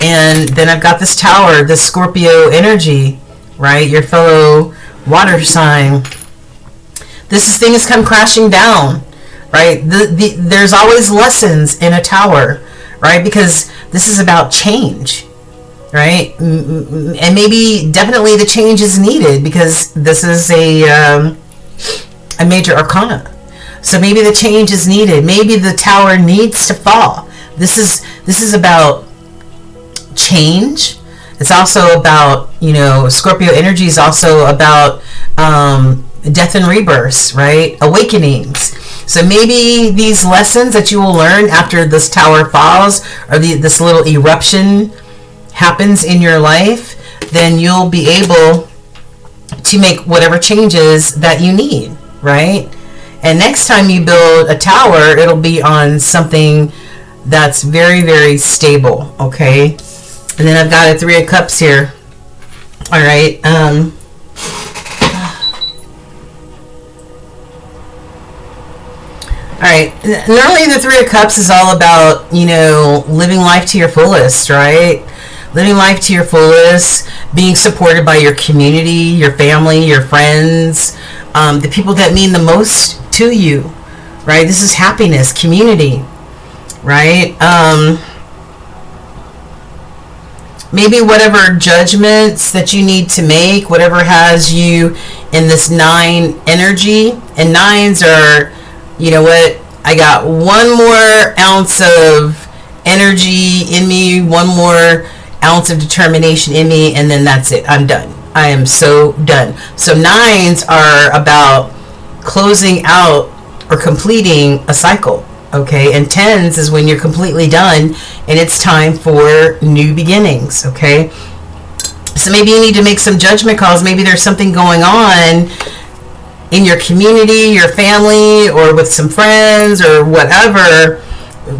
And then I've got this Tower, this Scorpio energy, right? Your fellow water sign. This thing has come crashing down, right? There's always lessons in a Tower, right? Because this is about change, right? And maybe definitely the change is needed because this is a major arcana. So maybe the change is needed. Maybe the Tower needs to fall. This is about change. It's also about, Scorpio energy is also about death and rebirths, right? Awakenings. So maybe these lessons that you will learn after this Tower falls or this little eruption happens in your life, then you'll be able to make whatever changes that you need, right? And next time you build a tower, it'll be on something that's very, very stable, okay? And then I've got a 3 of Cups here. All right. All right. Normally the 3 of Cups is all about, living life to your fullest, right? Living life to your fullest, being supported by your community, your family, your friends, the people that mean the most to you, right? This is happiness, community, right? Maybe whatever judgments that you need to make, whatever has you in this 9 energy, and 9s are, you know what, I got one more ounce of energy in me, one more ounce of determination in me, and then that's it. I'm done. I am so done. So 9s are about closing out or completing a cycle, Okay, and tens is when you're completely done and it's time for new beginnings. Okay, so maybe you need to make some judgment calls. Maybe there's something going on in your community, your family, or with some friends or whatever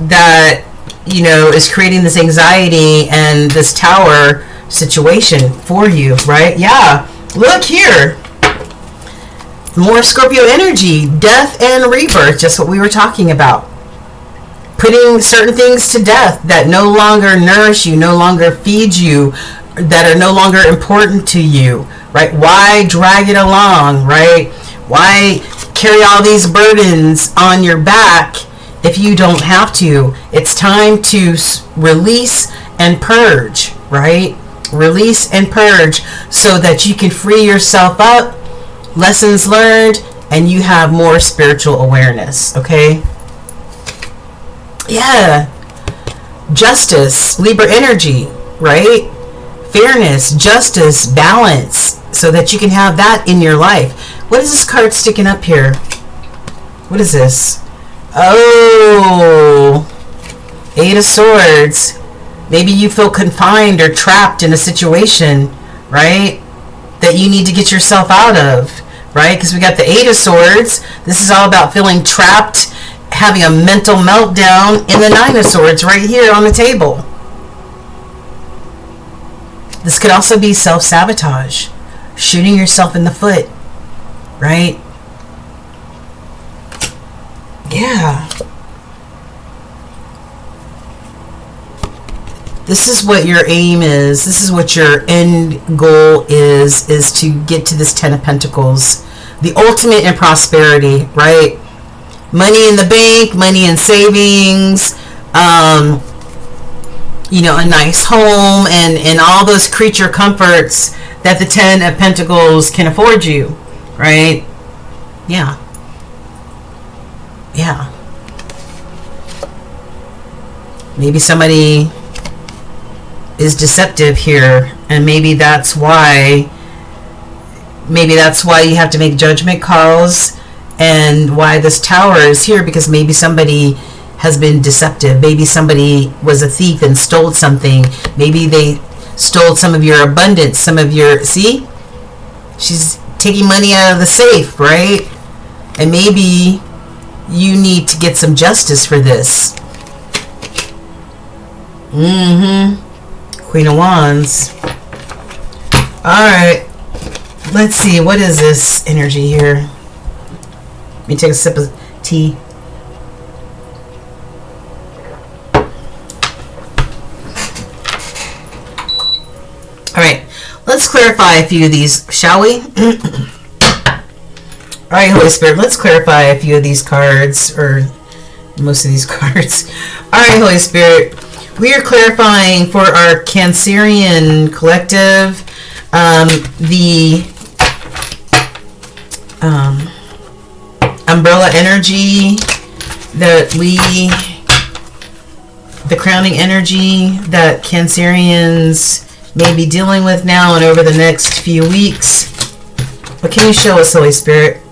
that, you know, is creating this anxiety and this tower situation for you, right? Yeah, look here. More Scorpio energy, death and rebirth, just what we were talking about. Putting certain things to death that no longer nourish you, no longer feed you, that are no longer important to you, right? Why drag it along, right? Why carry all these burdens on your back if you don't have to? It's time to release and purge, right? Release and purge so that you can free yourself up, lessons learned, and you have more spiritual awareness, okay? Yeah. Justice, Libra energy, right? Fairness, justice, balance, so that you can have that in your life. What is this card sticking up here? What is this? Oh, Eight of Swords. Maybe you feel confined or trapped in a situation, right, that you need to get yourself out of, right? Because we got the Eight of Swords. This is all about feeling trapped, having a mental meltdown, in the Nine of Swords right here on the table. This could also be self-sabotage, shooting yourself in the foot, right? Yeah. This is what your aim is. This is what your end goal is to get to this Ten of Pentacles. The ultimate in prosperity, right? Money in the bank, money in savings, you know, a nice home, and all those creature comforts that the Ten of Pentacles can afford you, right? Yeah. Yeah. Maybe somebody is deceptive here, and maybe that's why you have to make judgment calls, and why this Tower is here, because maybe somebody has been deceptive. Maybe somebody was a thief and stole something. Maybe they stole some of your abundance, some of your, see? She's taking money out of the safe, right? And maybe you need to get some justice for this. Queen of Wands. Alright. Let's see. What is this energy here? Let me take a sip of tea. Alright. Let's clarify a few of these, shall we? Alright, Holy Spirit. Let's clarify a few of these cards, or most of these cards. Alright, Holy Spirit. We are clarifying for our Cancerian collective the umbrella energy that the crowning energy that Cancerians may be dealing with now and over the next few weeks. What can you show us, Holy Spirit?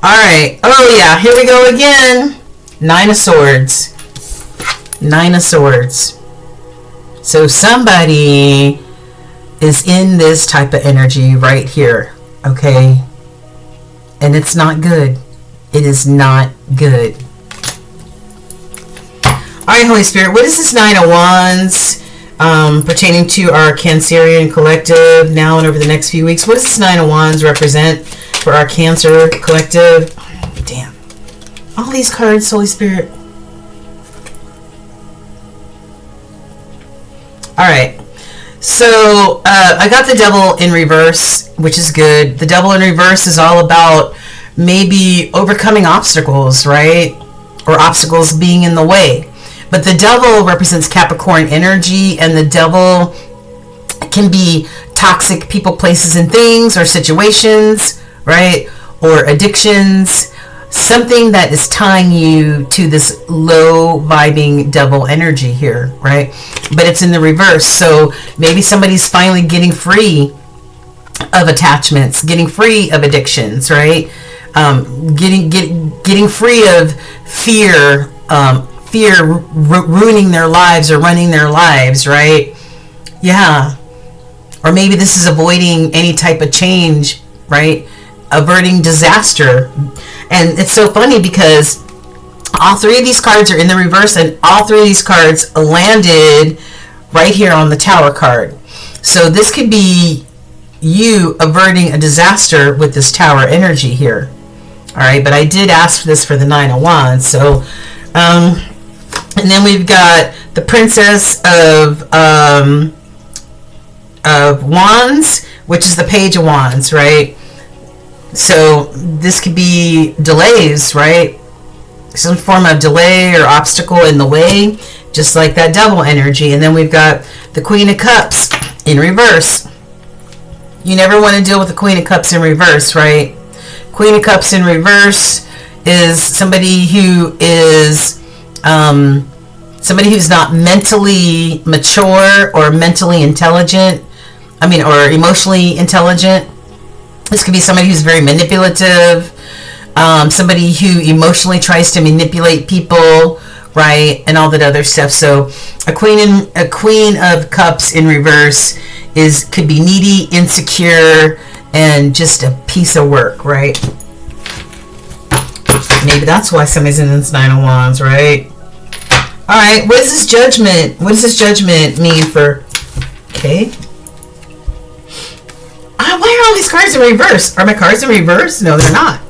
Alright. Oh, yeah. Here we go again. Nine of Swords. Nine of Swords. So somebody is in this type of energy right here. Okay? And it's not good. It is not good. Alright, Holy Spirit. What is this Nine of Wands pertaining to our Cancerian collective now and over the next few weeks? What does this Nine of Wands represent for our Cancer collective? Damn. All these cards, Holy Spirit. Alright. So, I got the Devil in reverse, which is good. The Devil in reverse is all about maybe overcoming obstacles, right? Or obstacles being in the way. But the Devil represents Capricorn energy, and the Devil can be toxic people, places, and things, or situations, right? Or addictions, something that is tying you to this low vibing Devil energy here, right? But it's in the reverse. So maybe somebody's finally getting free of attachments, getting free of addictions, right? Getting free of fear, ruining their lives or running their lives, right? Yeah. Or maybe this is avoiding any type of change, right? Averting disaster. And it's so funny because all three of these cards are in the reverse, and all three of these cards landed right here on the Tower card. So this could be you averting a disaster with this Tower energy here. All right, but I did ask this for the Nine of Wands. So, and then we've got the Princess of Wands, which is the Page of Wands, right? So this could be delays, right? Some form of delay or obstacle in the way, just like that Devil energy. And then we've got the Queen of Cups in reverse. You never want to deal with the Queen of Cups in reverse, right? Queen of Cups in reverse is somebody who is somebody who's not mentally mature or mentally intelligent. Or emotionally intelligent. This could be somebody who's very manipulative, somebody who emotionally tries to manipulate people, right, and all that other stuff. So a Queen of Cups in reverse could be needy, insecure, and just a piece of work, right? Maybe that's why somebody's in this Nine of Wands, right? All right, what is this Judgment? What does this Judgment mean for? Okay. Why are all these cards in reverse? Are my cards in reverse? No, they're not.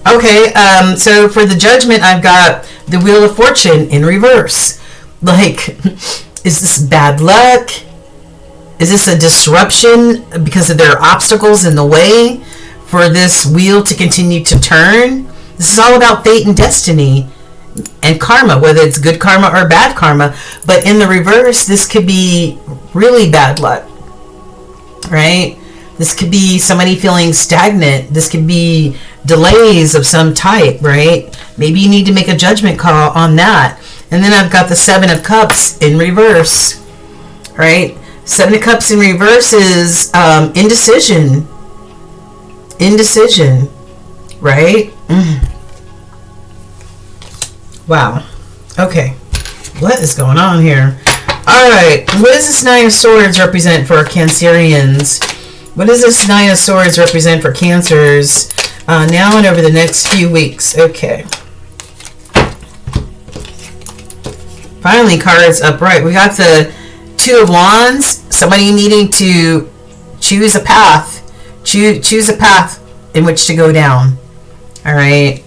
Okay, so for the Judgment, I've got the Wheel of Fortune in reverse. Like, is this bad luck? Is this a disruption because of there are obstacles in the way for this wheel to continue to turn? This is all about fate and destiny and karma, whether it's good karma or bad karma. But in the reverse, this could be really bad luck, right? This could be somebody feeling stagnant. This could be delays of some type, right? Maybe you need to make a judgment call on that. And then I've got the Seven of Cups in reverse, right? Seven of Cups in reverse is indecision. Indecision, right? Wow. Okay. What is going on here? All right. What does this Nine of Swords represent for our Cancerians? What does this Nine of Swords represent for Cancers now and over the next few weeks? Okay. Finally, cards upright. We got the Two of Wands. Somebody needing to choose a path. Choose a path in which to go down. All right.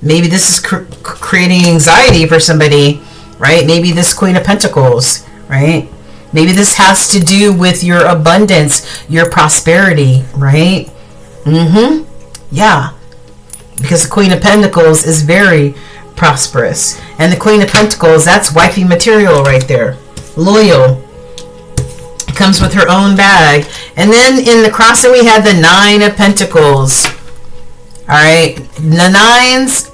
Maybe this is creating anxiety for somebody, right? Maybe this Queen of Pentacles, right? Maybe this has to do with your abundance, your prosperity, right? Yeah. Because the Queen of Pentacles is very prosperous. And the Queen of Pentacles, that's wifey material right there. Loyal. It comes with her own bag. And then in the crossing we had the Nine of Pentacles. All right, the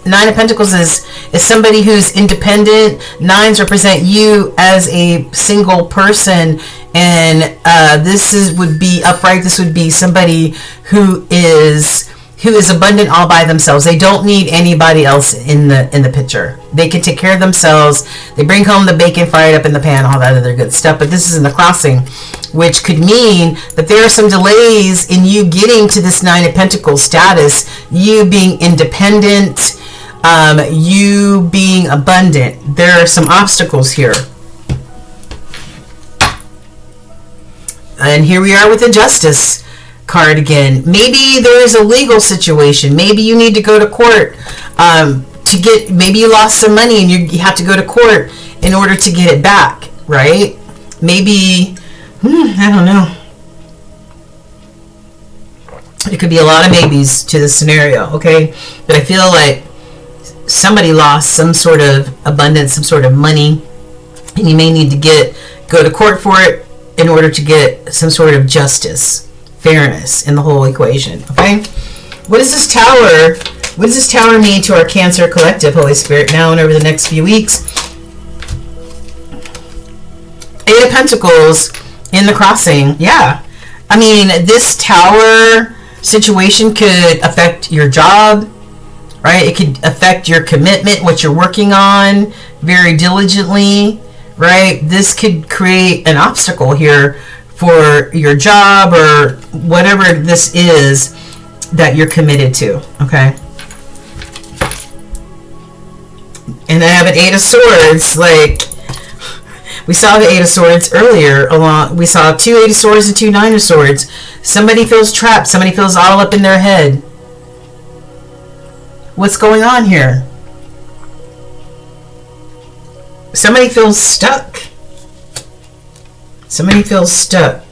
Nine of Pentacles is somebody who's independent. Nines represent you as a single person, and would be upright. This would be somebody who is abundant all by themselves. They don't need anybody else in the picture. They can take care of themselves. They bring home the bacon, fry it up in the pan, all that other good stuff. But this is in the crossing, which could mean that there are some delays in you getting to this Nine of Pentacles status, you being independent, you being abundant. There are some obstacles here. And here we are with the Justice card again. Maybe there's a legal situation. Maybe you need to go to court maybe you lost some money and you have to go to court in order to get it back, right? Maybe, I don't know. It could be a lot of maybes to this scenario, okay? But I feel like somebody lost some sort of abundance, some sort of money, and you may need to go to court for it in order to get some sort of justice, fairness in the whole equation, okay? What is this Tower? What does this Tower mean to our Cancer collective, Holy Spirit, now and over the next few weeks? Eight of Pentacles in the crossing. Yeah. I mean, this Tower situation could affect your job, right? It could affect your commitment, what you're working on very diligently, right? This could create an obstacle here for your job or whatever this is that you're committed to, okay? And I have an Eight of Swords. Like, we saw the Eight of Swords earlier. We saw 2 Eight of Swords and 2 Nine of Swords. Somebody feels trapped. Somebody feels all up in their head. What's going on here? Somebody feels stuck. Somebody feels stuck.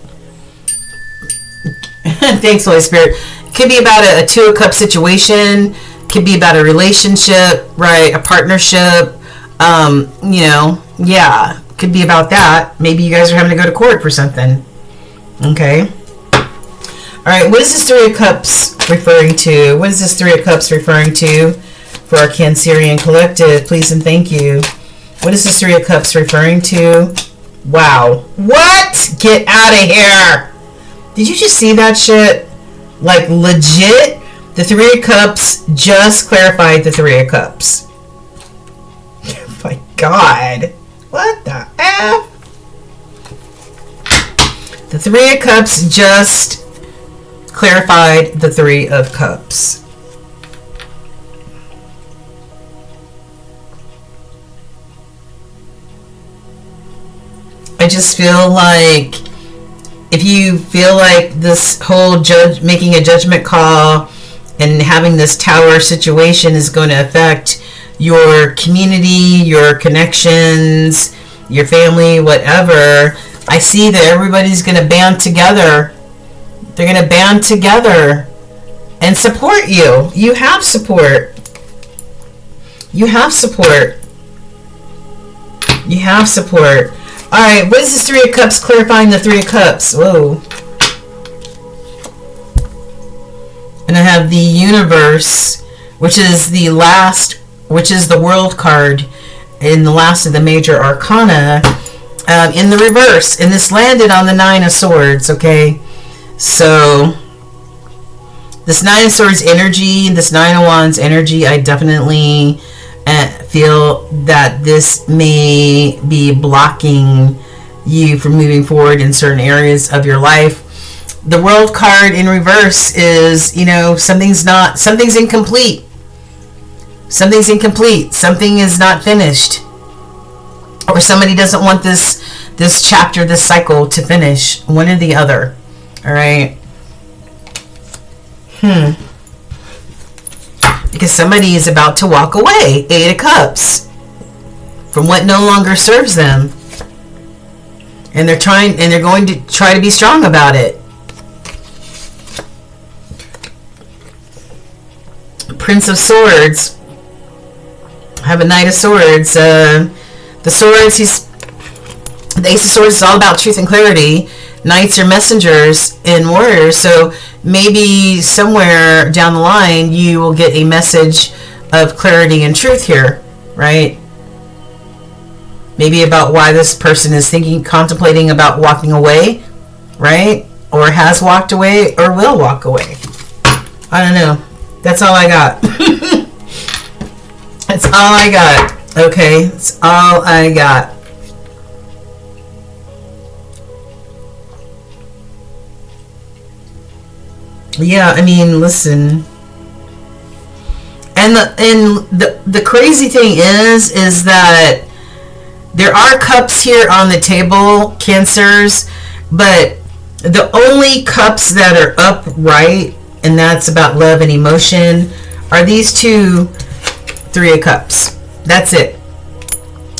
Thanks, Holy Spirit. Could be about a Two of Cups situation. Could be about a relationship, right? A partnership. You know, yeah. Could be about that. Maybe you guys are having to go to court for something. Okay. All right. What is this Three of Cups referring to? What is this Three of Cups referring to for our Cancerian collective? Please and thank you. What is this Three of Cups referring to? Wow. What? Get out of here. Did you just see that shit? Like, legit? The Three of Cups just clarified the Three of Cups. Oh my God. What the F? The Three of Cups just clarified the Three of Cups. I just feel like if you feel like this whole making a judgment call and having this Tower situation is going to affect your community, your connections, your family, whatever, I see that everybody's going to band together. They're going to band together and support you. You have support. You have support. You have support. All right, what is this Three of Cups clarifying the Three of Cups? Whoa. And I have the Universe, which is the World card in the last of the major arcana, in the reverse. And this landed on the Nine of Swords, okay? So, this Nine of Swords energy, this Nine of Wands energy, I definitely feel that this may be blocking you from moving forward in certain areas of your life. The World card in reverse is, you know, something's incomplete. Something's incomplete. Something is not finished. Or somebody doesn't want this chapter, this cycle to finish. One or the other. All right. Because somebody is about to walk away. Eight of Cups. From what no longer serves them. And they're going to try to be strong about it. Prince of Swords. I have a Knight of Swords. The Swords, the Ace of Swords is all about truth and clarity. Knights are messengers and warriors. So maybe somewhere down the line you will get a message of clarity and truth here, right? Maybe about why this person is contemplating about walking away, right? Or has walked away or will walk away. I don't know. That's all I got. That's all I got. Okay, that's all I got. Yeah, I mean, listen. And the crazy thing is that there are cups here on the table, Cancers, but the only cups that are upright, and that's about love and emotion, are these two Three of Cups. That's it.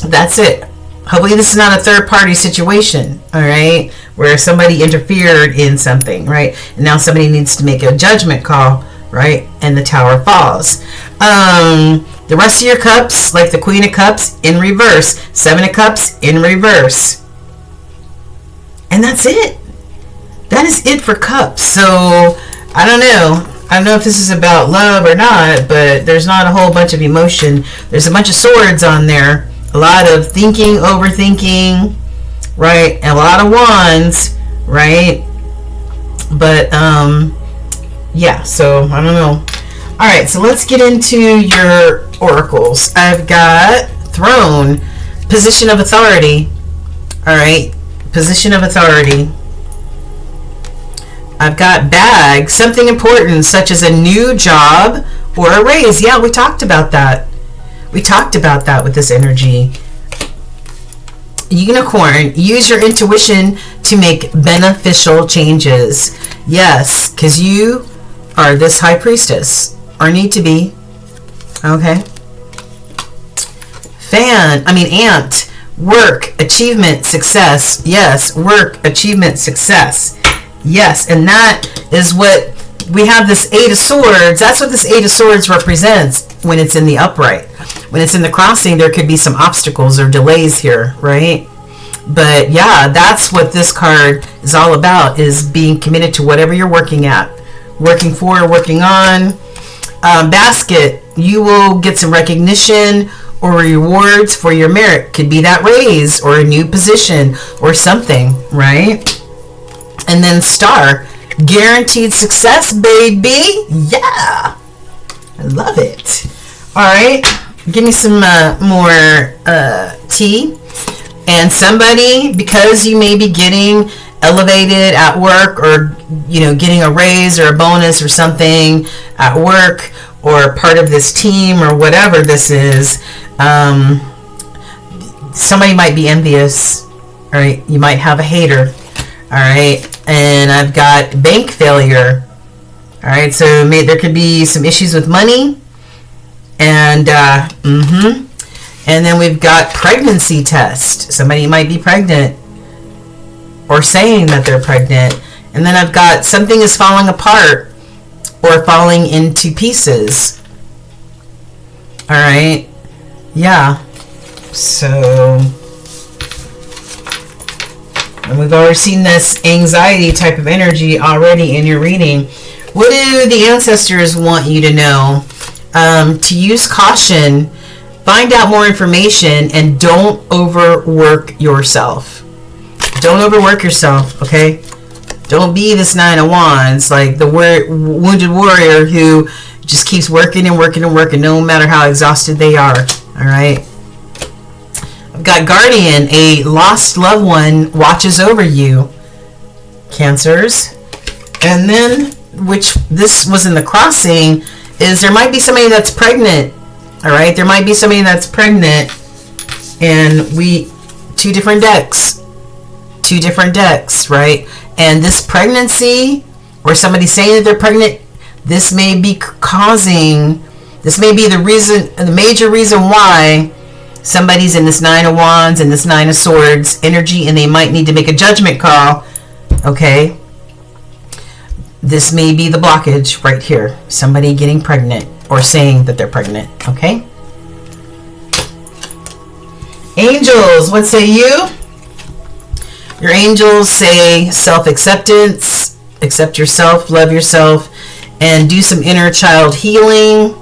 That's it. Hopefully this is not a third party situation, all right, where somebody interfered in something, right, and now somebody needs to make a judgment call, right, and the Tower falls. The rest of your cups, like the Queen of Cups, in reverse. Seven of Cups, in reverse. And that's it. That is it for cups. So, I don't know. I don't know if this is about love or not, but there's not a whole bunch of emotion. There's a bunch of swords on there. A lot of thinking, overthinking, right? And a lot of wands, right? But yeah, so I don't know. All right, so let's get into your oracles. I've got throne, position of authority. All right, position of authority. I've got bag, something important, such as a new job or a raise. Yeah, we talked about that. We talked about that with this energy. Unicorn, use your intuition to make beneficial changes. Yes, because you are this high priestess, or need to be. Okay. Ant, work, achievement, success. Yes, work, achievement, success. Yes, and that is what we have, this Eight of Swords. That's what this Eight of Swords represents when it's in the upright. When it's in the crossing, there could be some obstacles or delays here, right? But yeah, that's what this card is all about, is being committed to whatever you're working at, working for, working on. Basket, you will get some recognition or rewards for your merit. Could be that raise or a new position or something, right? And then star, guaranteed success, baby. Yeah, I love it. All right, give me some more tea. And somebody, because you may be getting elevated at work, or getting a raise or a bonus or something at work, or part of this team or whatever this is, somebody might be envious. All right, you might have a hater. All right, and I've got bank failure. All right, so there could be some issues with money, and and then we've got pregnancy test. Somebody might be pregnant or saying that they're pregnant. And then I've got something is falling apart or falling into pieces. All right, yeah. So, and we've already seen this anxiety type of energy already in your reading. What do the ancestors want you to know? To use caution, find out more information, and don't overwork yourself. Don't overwork yourself, okay? Don't be this Nine of Wands, like the wounded warrior who just keeps working and working and working no matter how exhausted they are, all right? I've got Guardian, a lost loved one watches over you, Cancers. And then, which this was in the crossing, is there might be somebody that's pregnant. All right, there might be somebody that's pregnant, and two different decks, right? And this pregnancy, or somebody saying that they're pregnant, this may be the major reason why somebody's in this Nine of Wands and this Nine of Swords energy, and they might need to make a judgment call, okay? This may be the blockage right here, somebody getting pregnant or saying that they're pregnant, okay? Angels, what say you? Your angels say self-acceptance, accept yourself, love yourself, and do some inner child healing.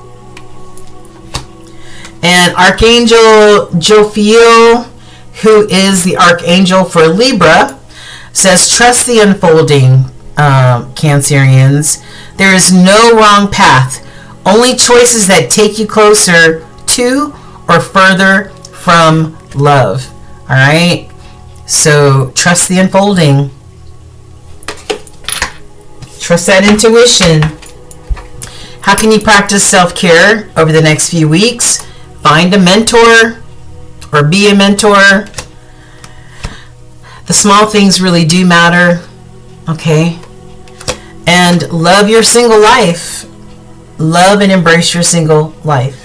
And Archangel Jophiel, who is the Archangel for Libra, says trust the unfolding, Cancerians. There is no wrong path. Only choices that take you closer to or further from love. All right? So trust the unfolding. Trust that intuition. How can you practice self-care over the next few weeks? Find a mentor or be a mentor. The small things really do matter. Okay? And love your single life. Love and embrace your single life.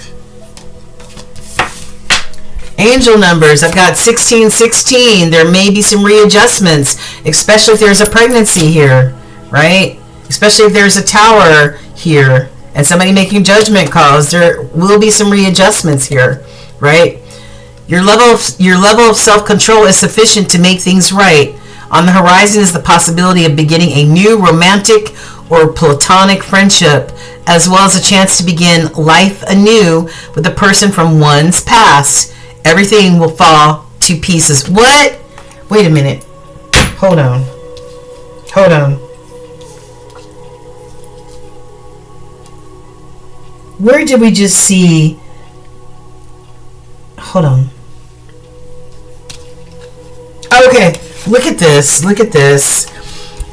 Angel numbers, I've got 1616. There may be some readjustments, especially if there's a pregnancy here, right? Especially if there's a tower here and somebody making judgment calls. There will be some readjustments here, right? Your level of self-control is sufficient to make things right. On the horizon is the possibility of beginning a new romantic or platonic friendship, as well as a chance to begin life anew with a person from one's past. Everything will fall to pieces. What? Wait a minute. Hold on. where did we just see? Hold on. Okay, look at this. Look at this.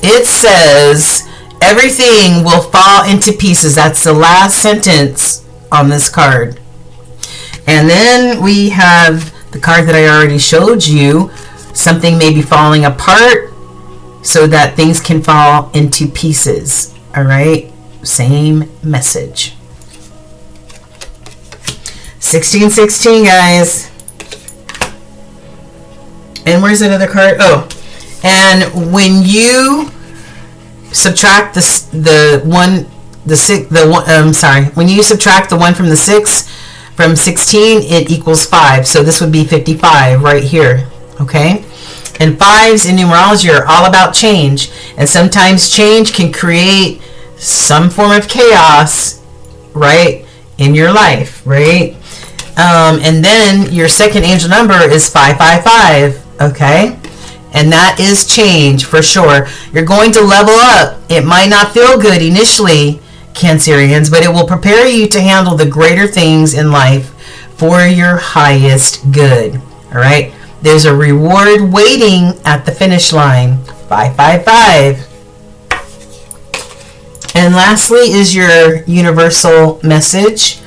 It says everything will fall into pieces. That's the last sentence on this card. And then we have the card that I already showed you. Something may be falling apart so that things can fall into pieces. All right? Same message. 1616, guys. And where's that other card? Oh, and when you subtract when you subtract the 1 from the 6 from 16, it equals 5. So this would be 55 right here. Okay? And 5s in numerology are all about change. And sometimes change can create some form of chaos, right, in your life, right? And then your second angel number is 555, okay? And that is change for sure. You're going to level up. It might not feel good initially, Cancerians, but it will prepare you to handle the greater things in life for your highest good, all right? There's a reward waiting at the finish line. 555. And lastly is your universal message.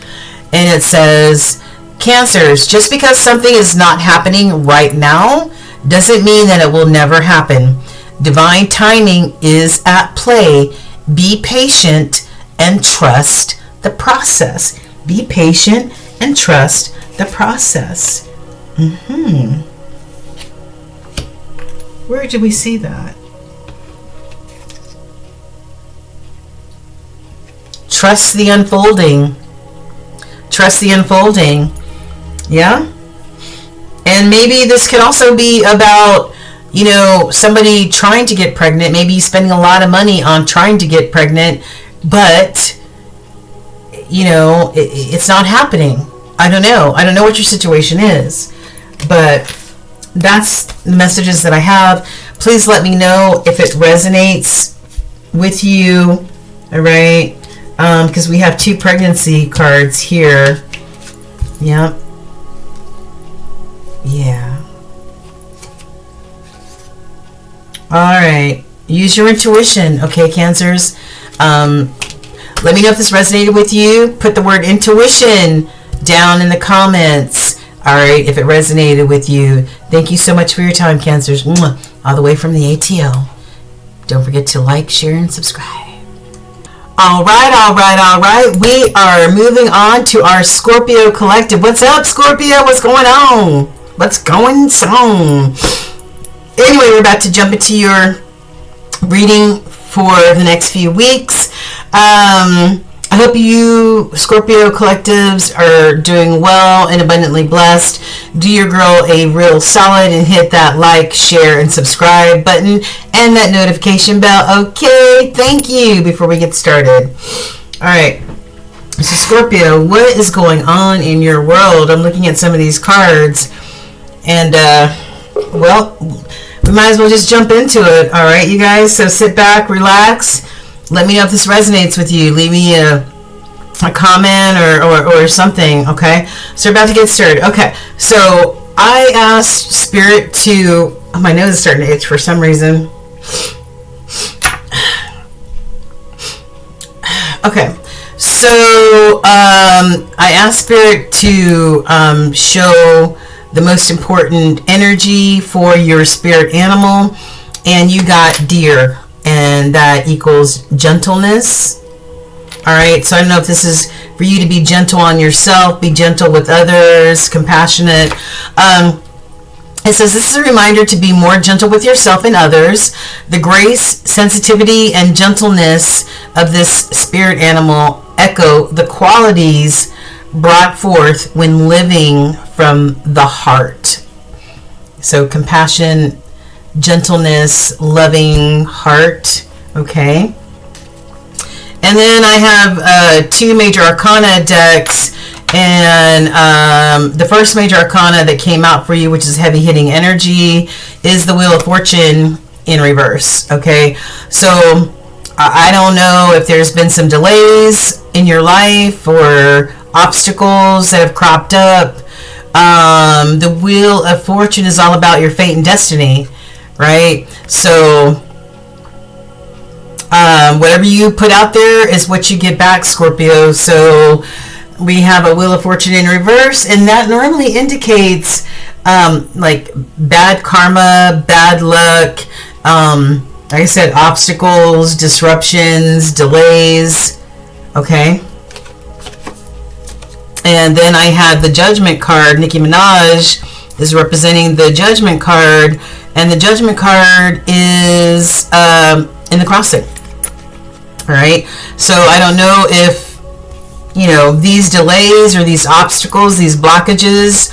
And it says, Cancers, just because something is not happening right now doesn't mean that it will never happen. Divine timing is at play. Be patient and trust the process. Be patient and trust the process. Where did we see that? Trust the unfolding. Trust the unfolding. Yeah? And maybe this could also be about, you know, somebody trying to get pregnant, maybe spending a lot of money on trying to get pregnant, but, you know, it's not happening. I don't know. I don't know what your situation is, but that's the messages that I have. Please let me know if it resonates with you, all right? Because we have 2 pregnancy cards here. Yep. Yeah. All right. Use your intuition, okay, Cancers? Let me know if this resonated with you. Put the word intuition down in the comments. All right, if it resonated with you. Thank you so much for your time, Cancers. Mwah. All the way from the ATL. Don't forget to like, share, and subscribe. All right. We are moving on to our Scorpio collective. What's up, Scorpio? What's going on? What's going on? Anyway, we're about to jump into your reading for the next few weeks. I hope you Scorpio collectives are doing well and abundantly blessed. Do your girl a real solid and hit that like, share, and subscribe button and that notification bell. Okay, thank you. Before we get started. All right. So Scorpio, what is going on in your world? I'm looking at some of these cards and, well, we might as well just jump into it. All right, you guys. So sit back, relax. Let me know if this resonates with you. Leave me a comment or something, okay? So we're about to get started. Okay, so I asked Spirit to... Oh, my nose is starting to itch for some reason. Okay, so I asked Spirit to show the most important energy for your spirit animal, and you got deer. And that equals gentleness. All right, so I don't know if this is for you to be gentle on yourself, be gentle with others, compassionate. It says this is a reminder to be more gentle with yourself and others. The grace, sensitivity, and gentleness of this spirit animal echo the qualities brought forth when living from the heart. So compassion, gentleness, loving heart. Okay. And then I have 2 major arcana decks, and the first major arcana that came out for you, which is heavy hitting energy, is the Wheel of Fortune in reverse. Okay, so I don't know if there's been some delays in your life or obstacles that have cropped up. The Wheel of Fortune is all about your fate and destiny, right? So whatever you put out there is what you get back, Scorpio. So we have a Wheel of Fortune in reverse, and that normally indicates like bad karma, bad luck, like I said, obstacles, disruptions, delays. Okay. And then I had the Judgment card. Nicki Minaj is representing the Judgment card, and the Judgment card is in the crossing. All right. So I don't know if, you know, these delays or these obstacles, these blockages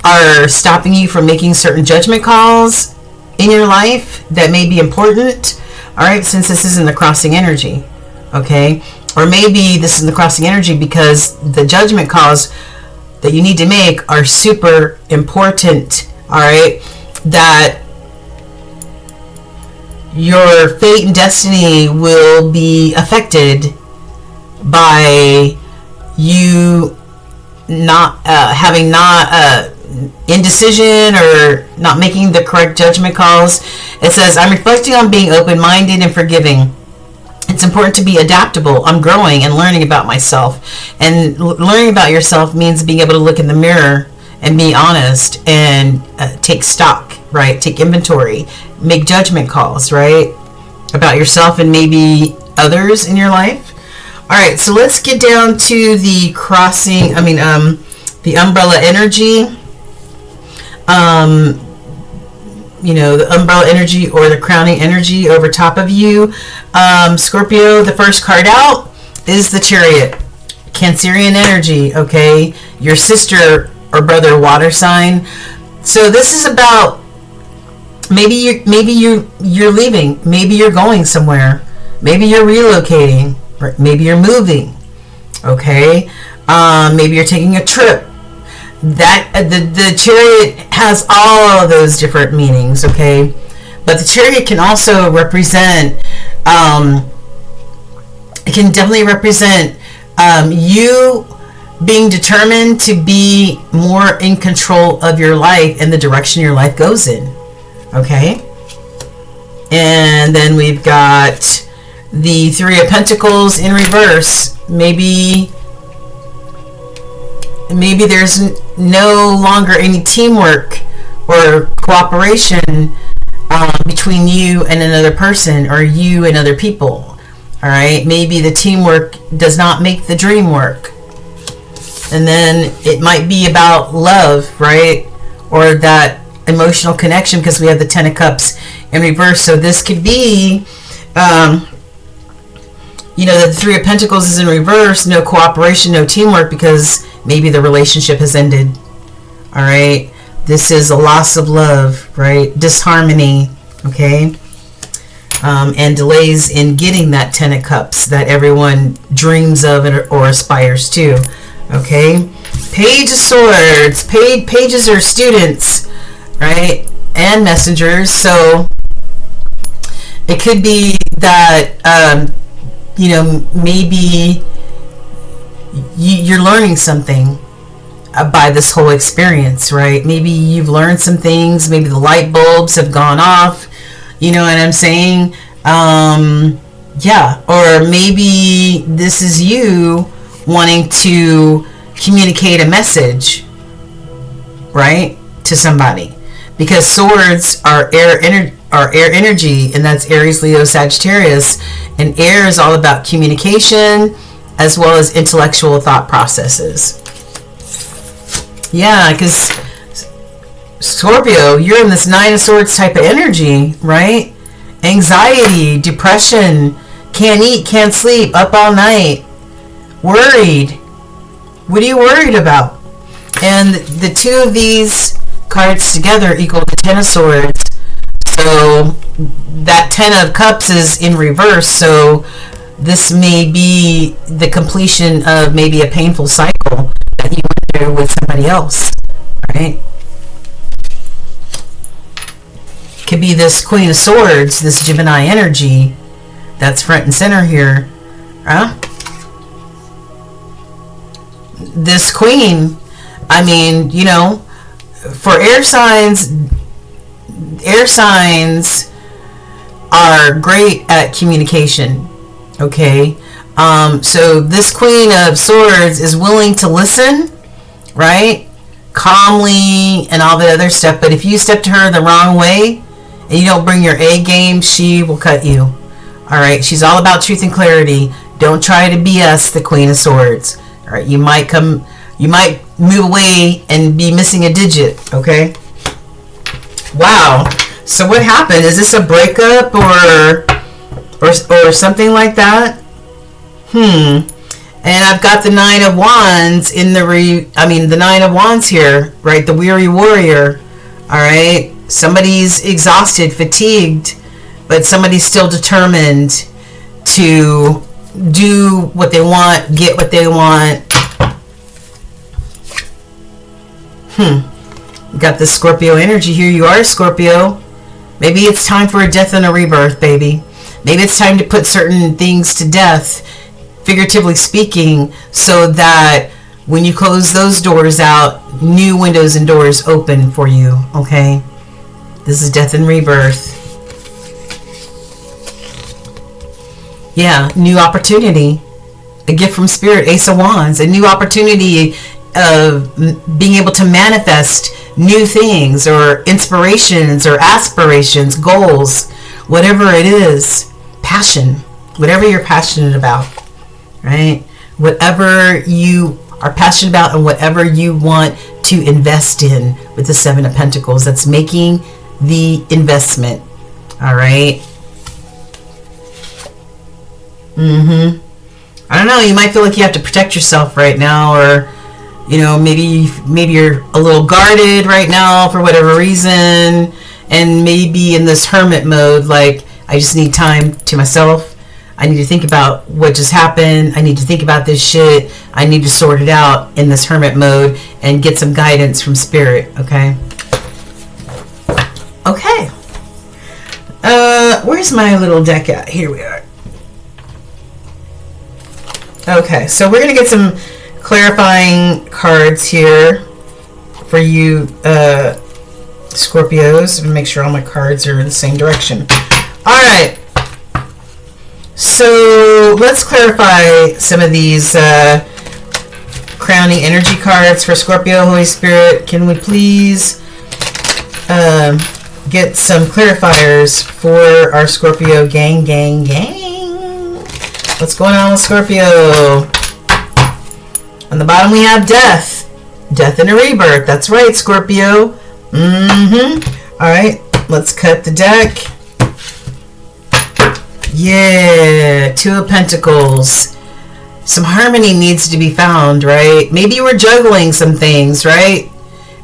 are stopping you from making certain judgment calls in your life that may be important. All right. Since this is in the crossing energy. Okay. Or maybe this is in the crossing energy because the judgment calls that you need to make are super important. All right. That your fate and destiny will be affected by you not having indecision or not making the correct judgment calls. It says, I'm reflecting on being open-minded and forgiving. It's important to be adaptable. I'm growing and learning about myself. And learning about yourself means being able to look in the mirror and be honest and take stock, right? Take inventory, make judgment calls, right? About yourself and maybe others in your life. All right, so let's get down to the the umbrella energy. You know, the umbrella energy or the crowning energy over top of you. Scorpio, the first card out is the Chariot. Cancerian energy, okay? Your sister or brother water sign. So this is about maybe you're leaving, maybe you're going somewhere, maybe you're relocating, or maybe you're moving, okay? Maybe you're taking a trip. That the Chariot has all of those different meanings, okay? But the Chariot can also represent, it can definitely represent you being determined to be more in control of your life and the direction your life goes in, okay? And then we've got the Three of Pentacles in reverse. Maybe there's no longer any teamwork or cooperation between you and another person or you and other people. All right, maybe the teamwork does not make the dream work. And then it might be about love, right? Or that emotional connection, because we have the Ten of Cups in reverse. So this could be you know, the Three of Pentacles is in reverse, no cooperation, no teamwork, because maybe the relationship has ended. All right. This is a loss of love, right? Disharmony, okay? And delays in getting that Ten of Cups that everyone dreams of or aspires to, okay? Page of Swords. Pages are students, right? And messengers. So it could be that, you know, maybe you're learning something by this whole experience, right? Maybe you've learned some things. Maybe the light bulbs have gone off. You know what I'm saying? Yeah. Or maybe this is you wanting to communicate a message, right, to somebody. Because swords are air energy, and that's Aries, Leo, Sagittarius. And air is all about communication as well as intellectual thought processes. Yeah, because Scorpio, you're in this Nine of Swords type of energy, right? Anxiety, depression, can't eat, can't sleep, up all night, worried. What are you worried about? And the two of these cards together equal the Ten of Swords. So that Ten of Cups is in reverse. So this may be the completion of maybe a painful cycle that you went through with somebody else, right? Could be this Queen of Swords, this Gemini energy that's front and center here. this queen, I mean, you know, for air signs are great at communication. Okay. So this Queen of Swords is willing to listen, right? Calmly and all that other stuff. But if you step to her the wrong way and you don't bring your A game, she will cut you. All right. She's all about truth and clarity. Don't try to BS the Queen of Swords. All right. You might move away and be missing a digit. Okay. Wow. So what happened? Is this a breakup or something like that? And I've got the Nine of Wands in the Nine of Wands here, right? The weary warrior. All right. Somebody's exhausted, fatigued, but somebody's still determined to do what they want, get what they want. Got the Scorpio energy here. You are a Scorpio. Maybe it's time for a death and a rebirth, baby. Maybe it's time to put certain things to death, figuratively speaking, so that when you close those doors out, new windows and doors open for you, okay? This is death and rebirth. Yeah, new opportunity. A gift from Spirit, Ace of Wands. A new opportunity of being able to manifest new things or inspirations or aspirations, goals, whatever it is. Passion. Whatever you're passionate about. Right? Whatever you are passionate about and whatever you want to invest in with the Seven of Pentacles. That's making the investment. All right? I don't know. You might feel like you have to protect yourself right now, or, you know, maybe you're a little guarded right now for whatever reason, and maybe in this hermit mode, like, I just need time to myself. I need to think about what just happened. I need to think about this shit. I need to sort it out in this hermit mode and get some guidance from Spirit, okay? Okay. Where's my little deck at? Here we are. Okay, so we're going to get some clarifying cards here for you Scorpios. And make sure all my cards are in the same direction. All right. So let's clarify some of these crowning energy cards for Scorpio. Holy Spirit, can we please get some clarifiers for our Scorpio gang. What's going on with Scorpio? On the bottom we have death and a rebirth. That's right, Scorpio. All right, let's cut the deck. Yeah, Two of Pentacles. Some harmony needs to be found, right? Maybe you were juggling some things, right?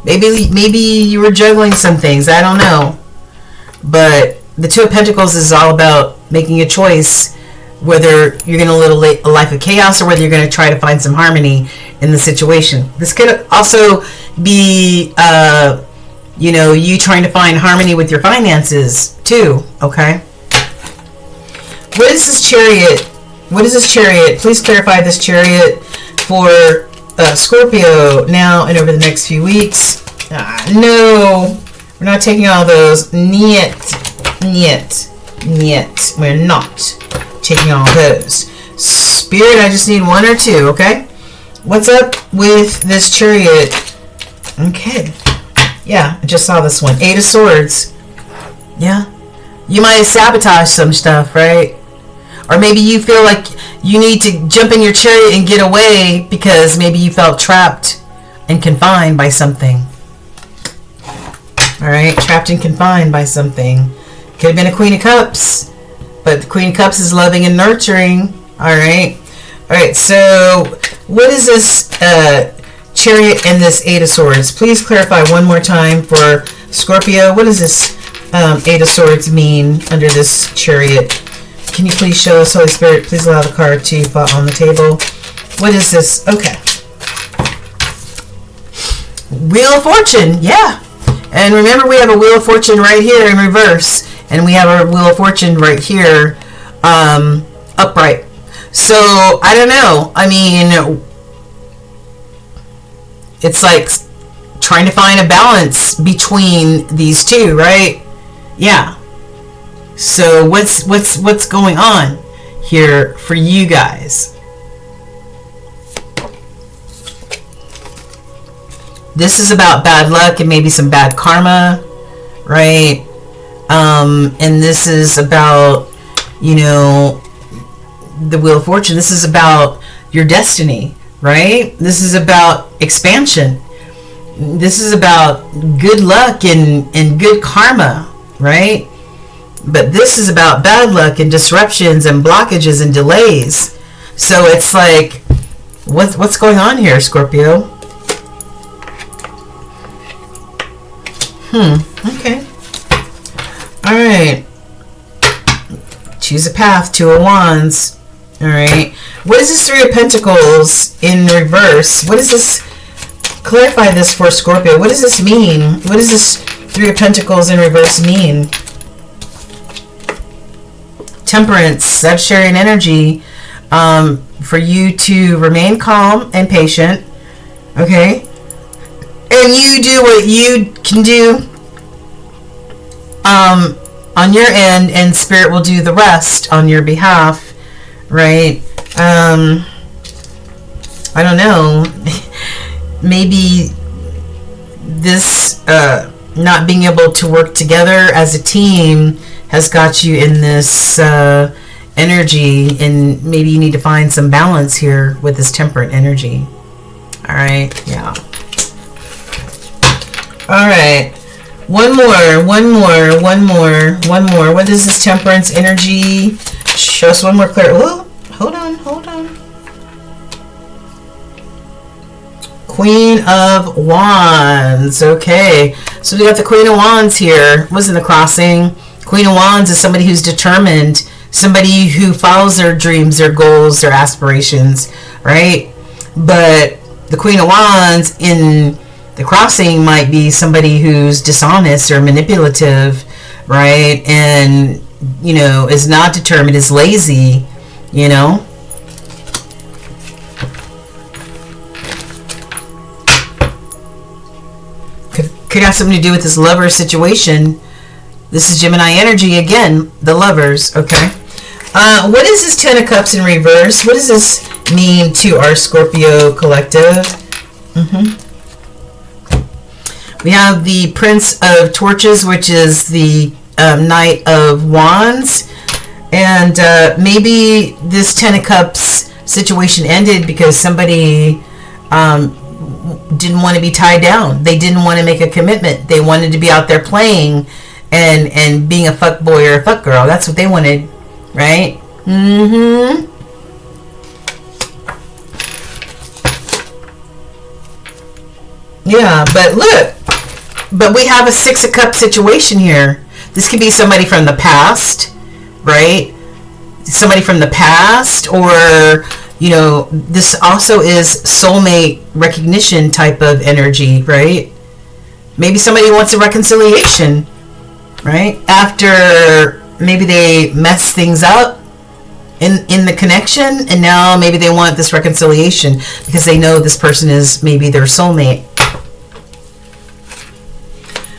Maybe you were juggling some things. I don't know. But the Two of Pentacles is all about making a choice, whether you're going to live a life of chaos or whether you're going to try to find some harmony in the situation. This could also be, you trying to find harmony with your finances too, okay? What is this Chariot? Please clarify this Chariot for Scorpio now and over the next few weeks. No, we're not taking all those. Niet. We're not taking all those. Spirit, I just need one or two, okay? What's up with this Chariot? Okay. Yeah, I just saw this one. Eight of Swords. Yeah. You might sabotage some stuff, right? Or maybe you feel like you need to jump in your chariot and get away because maybe you felt trapped and confined by something. All right, trapped and confined by something. Could have been a Queen of Cups, but the Queen of Cups is loving and nurturing. All right, so what is this Chariot and this Eight of Swords? Please clarify one more time for Scorpio. What does this Eight of Swords mean under this Chariot? Can you please show us, Holy Spirit? Please allow the card to fall on the table. What is this? Okay. Wheel of Fortune. Yeah. And remember, we have a Wheel of Fortune right here in reverse. And we have our Wheel of Fortune right here upright. So, I don't know. I mean, it's like trying to find a balance between these two, right? Yeah. So what's going on here for you guys? This is about bad luck and maybe some bad karma, right? And this is about, you know, the Wheel of Fortune. This is about your destiny, right? This is about expansion. This is about good luck and good karma, right? But this is about bad luck and disruptions and blockages and delays. So it's like, what's going on here, Scorpio? Okay. All right. Choose a path, Two of Wands. All right. What is this Three of Pentacles in reverse? What is this? Clarify this for Scorpio. What does this mean? What does this Three of Pentacles in reverse mean? Temperance, Sagittarian energy, for you to remain calm and patient, okay? And you do what you can do on your end, and Spirit will do the rest on your behalf, right? I don't know. Maybe this not being able to work together as a team has got you in this energy, and maybe you need to find some balance here with this temperate energy. All right, yeah. All right, one more. What is this temperance energy? Show us one more clear. Oh, hold on. Queen of Wands. Okay, so we got the Queen of Wands here. Was in the crossing. Queen of Wands is somebody who's determined, somebody who follows their dreams, their goals, their aspirations, right? But the Queen of Wands in the crossing might be somebody who's dishonest or manipulative, right? And, you know, is not determined, is lazy, you know? Could have something to do with this lover situation. This is Gemini energy again, the lovers, okay? What is this Ten of Cups in reverse? What does this mean to our Scorpio collective? We have the Prince of Torches, which is the Knight of Wands. And maybe this Ten of Cups situation ended because somebody didn't want to be tied down. They didn't want to make a commitment. They wanted to be out there playing and being a fuck boy or a fuck girl. That's what they wanted, right? Yeah, but look, but we have a Six of Cups situation here. This could be somebody from the past, right? Somebody from the past, or, you know, this also is soulmate recognition type of energy, right? Maybe somebody wants a reconciliation, right? After maybe they mess things up in the connection, and now maybe they want this reconciliation because they know this person is maybe their soulmate.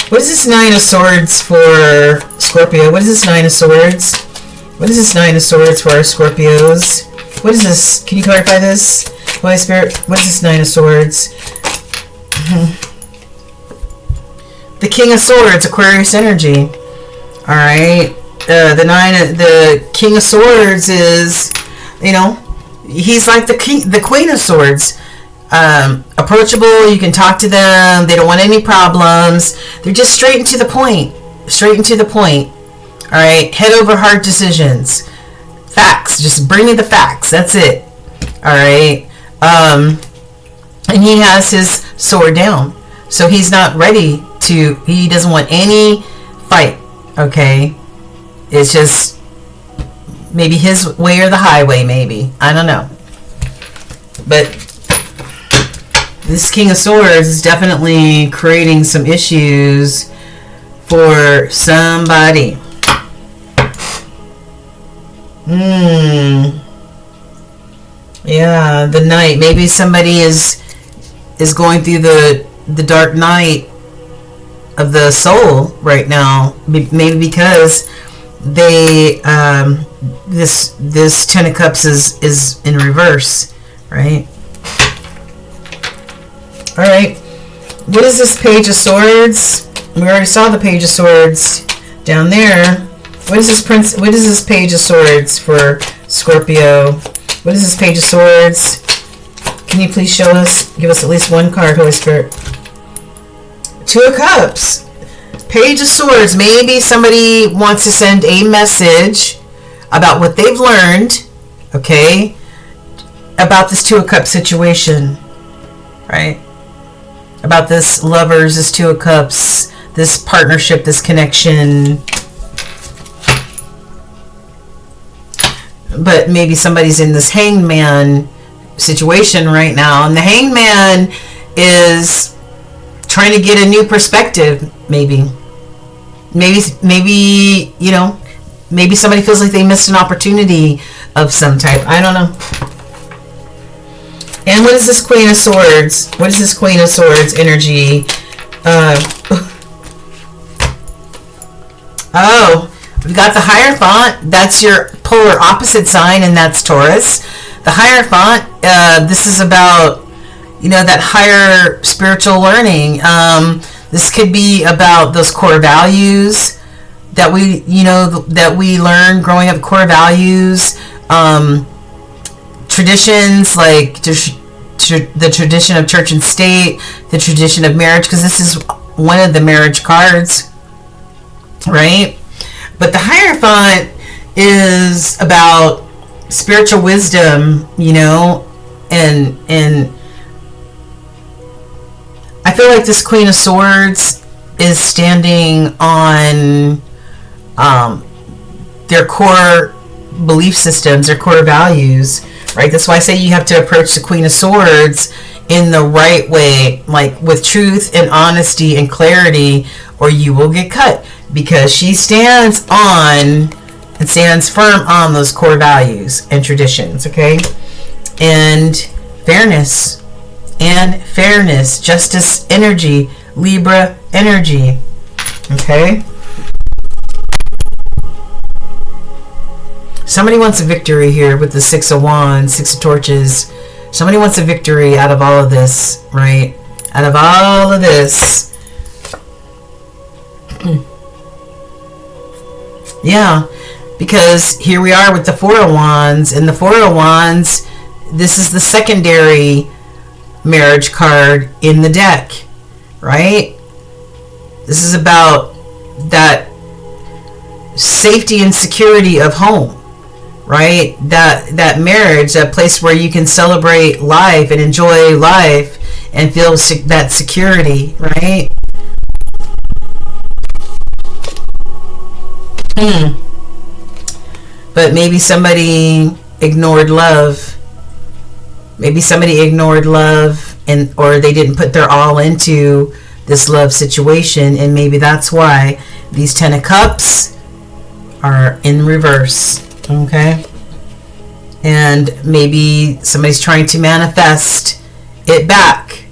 What is this Nine of Swords for Scorpio? What is this Nine of Swords? What is this Nine of Swords for our Scorpios? What is this? Can you clarify this? Holy Spirit, what is this Nine of Swords? The King of Swords, Aquarius energy. Alright. The King of Swords is, you know, he's like the Queen of Swords. Approachable, you can talk to them, they don't want any problems, they're just straight and to the point. All right, head over heart decisions, facts, just bring me the facts, that's it. All right, and he has his sword down, so he's not ready to, he doesn't want any fight. Okay, it's just maybe his way or the highway, maybe, I don't know, but this King of Swords is definitely creating some issues for somebody. Yeah, the Knight. Maybe somebody is is going through the dark night of the soul right now, maybe because they this Ten of Cups is in reverse, right? All right, what is this Page of Swords? We already saw the Page of Swords down there. What is this Page of Swords for Scorpio? What is this Page of Swords? Can you please show us, give us at least one card, Holy Spirit? Two of Cups. Page of Swords. Maybe somebody wants to send a message about what they've learned, okay, about this Two of Cups situation, right? About this lovers, this Two of Cups, this partnership, this connection. But maybe somebody's in this hangman situation right now, and the hangman is trying to get a new perspective. Maybe you know, maybe somebody feels like they missed an opportunity of some type. I don't know. And what is this Queen of Swords? What is this Queen of Swords energy? Oh, we've got the Hierophant. That's your polar opposite sign, and that's Taurus. The Hierophant, this is about, you know, that higher spiritual learning. This could be about those core values that we, you know, that we learn growing up, core values, traditions like the tradition of church and state, the tradition of marriage, because this is one of the marriage cards, right? But the Hierophant is about spiritual wisdom, you know, and I feel like this Queen of Swords is standing on their core belief systems, their core values, right? That's why I say you have to approach the Queen of Swords in the right way, like with truth and honesty and clarity, or you will get cut, because she stands on and stands firm on those core values and traditions, okay? And fairness, justice energy, Libra energy, okay? Somebody wants a victory here with the Six of Wands, Six of Torches. Somebody wants a victory out of all of this, right? Out of all of this. Yeah, because here we are with the Four of Wands, and the Four of Wands, this is the secondary marriage card in the deck, right? This is about that safety and security of home, right? That marriage, that place where you can celebrate life and enjoy life and feel that security, right? But maybe somebody ignored love. Maybe somebody ignored love, and or they didn't put their all into this love situation, and maybe that's why these Ten of Cups are in reverse, okay? And maybe somebody's trying to manifest it back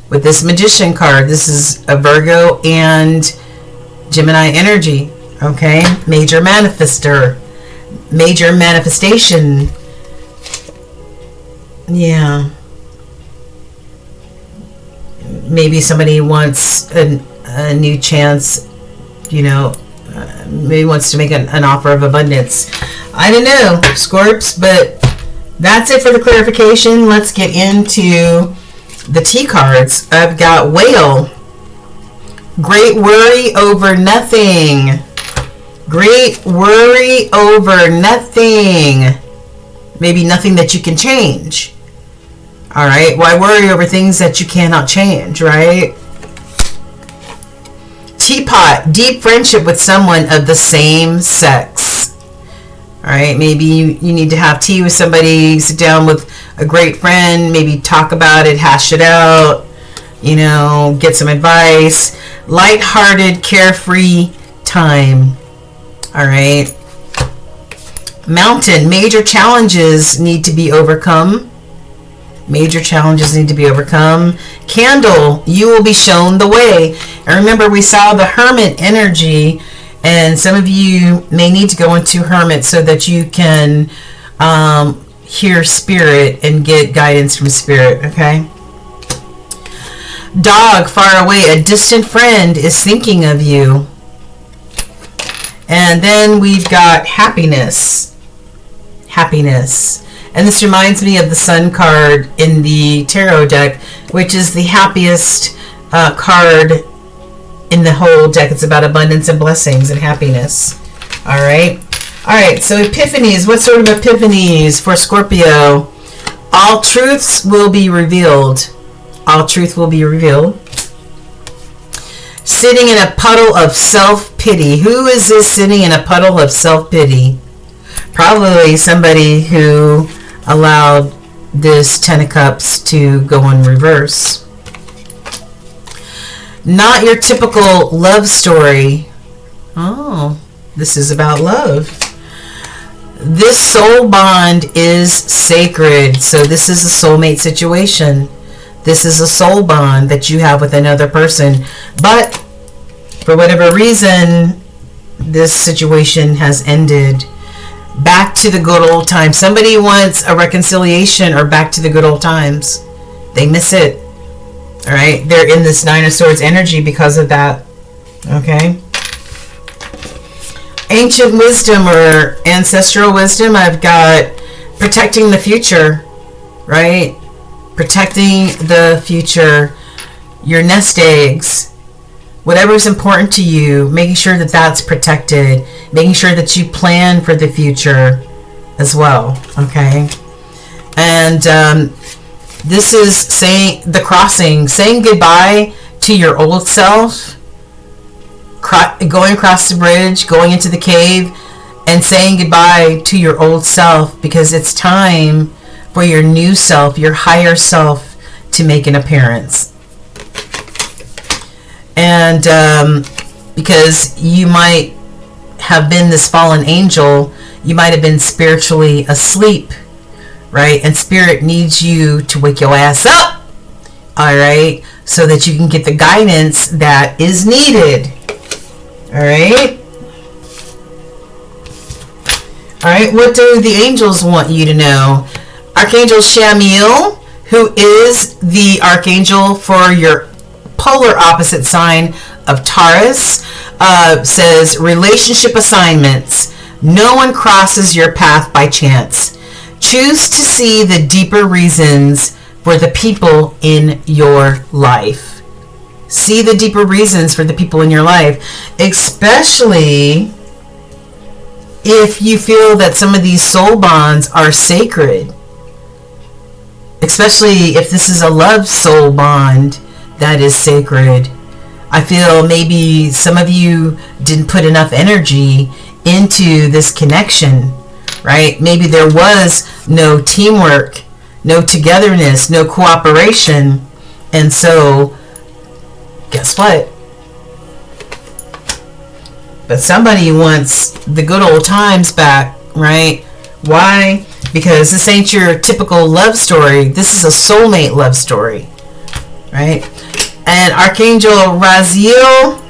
with this Magician card. This is a Virgo and Gemini energy, okay? Major manifester, major manifestation. Yeah. Maybe somebody wants a new chance, you know, maybe wants to make an offer of abundance. I don't know, Scorps, but that's it for the clarification. Let's get into the T cards. I've got Whale. Great worry over nothing. Great worry over nothing. Maybe nothing that you can change. All right, why worry over things that you cannot change, right? Teapot, deep friendship with someone of the same sex. All right, maybe you need to have tea with somebody, sit down with a great friend, maybe talk about it, hash it out, you know, get some advice. Lighthearted, carefree time. All right. Mountain, major challenges need to be overcome. Major challenges need to be overcome. Candle, you will be shown the way. And remember, we saw the Hermit energy, and some of you may need to go into Hermit so that you can hear Spirit and get guidance from Spirit, okay? Dog, far away, a distant friend is thinking of you. And then we've got happiness. Happiness. And this reminds me of the Sun card in the tarot deck, which is the happiest card in the whole deck. It's about abundance and blessings and happiness. All right. All right. So epiphanies. What sort of epiphanies for Scorpio? All truths will be revealed. All truth will be revealed. Sitting in a puddle of self-pity. Who is this sitting in a puddle of self-pity? Probably somebody who allowed this Ten of Cups to go in reverse. Not your typical love story. Oh, this is about love. This soul bond is sacred. So this is a soulmate situation. This is a soul bond that you have with another person. But for whatever reason, this situation has ended. Back to the good old times. Somebody wants a reconciliation or back to the good old times. They miss it. All right. They're in this Nine of Swords energy because of that. Okay. Ancient wisdom or ancestral wisdom. I've got protecting the future. Right. Protecting the future. Your nest eggs. Whatever's important to you, making sure that that's protected, making sure that you plan for the future as well, okay? And this is saying the crossing, saying goodbye to your old self, going across the bridge, going into the cave, and saying goodbye to your old self because it's time for your new self, your higher self, to make an appearance. And because you might have been this fallen angel, you might have been spiritually asleep, right? And Spirit needs you to wake your ass up, all right? So that you can get the guidance that is needed, all right? All right, what do the angels want you to know? Archangel Shamiel, who is the archangel for your polar opposite sign of Taurus, says relationship assignments. No one crosses your path by chance. Choose to see the deeper reasons for the people in your life. See the deeper reasons for the people in your life, especially if you feel that some of these soul bonds are sacred. Especially if this is a love soul bond that is sacred. I feel maybe some of you didn't put enough energy into this connection, right? Maybe there was no teamwork, no togetherness, no cooperation. And so, guess what? But somebody wants the good old times back, right? Why? Because this ain't your typical love story. This is a soulmate love story, right? And Archangel Raziel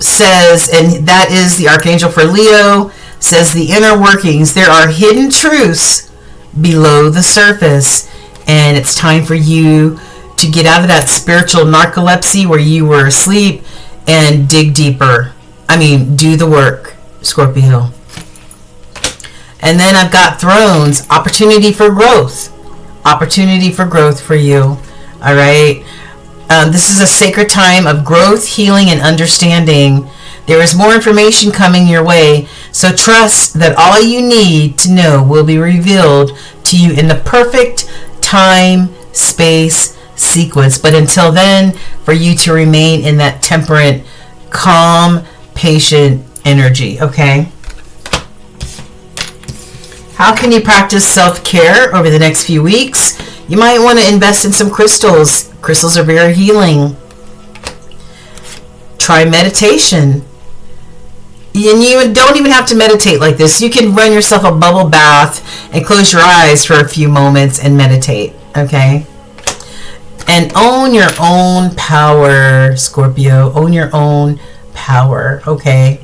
says, and that is the archangel for Leo, says the inner workings. There are hidden truths below the surface, and it's time for you to get out of that spiritual narcolepsy where you were asleep and dig deeper. I mean, do the work, Scorpio. And then I've got thrones, opportunity for growth. Opportunity for growth for you. All right. This is a sacred time of growth, healing, and understanding. There is more information coming your way, so trust that all you need to know will be revealed to you in the perfect time, space, sequence. But until then, for you to remain in that temperate, calm, patient energy, okay? How can you practice self-care over the next few weeks? You might want to invest in some crystals. Crystals are very healing. Try meditation. And you don't even have to meditate like this. You can run yourself a bubble bath and close your eyes for a few moments and meditate, okay? And own your own power, Scorpio. Own your own power, okay?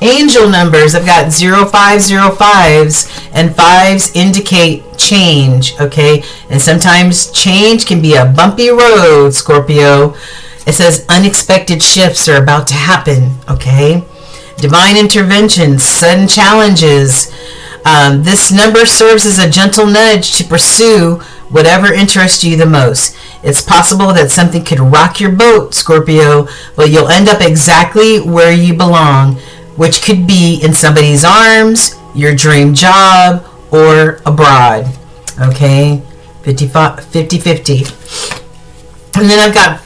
Angel numbers, I've got 0505s, and 5s indicate change, okay? And sometimes change can be a bumpy road, Scorpio. It says unexpected shifts are about to happen, okay? Divine intervention, sudden challenges. This number serves as a gentle nudge to pursue whatever interests you the most. It's possible that something could rock your boat, Scorpio, but you'll end up exactly where you belong, which could be in somebody's arms, your dream job, or abroad, okay? 50-50. And then I've got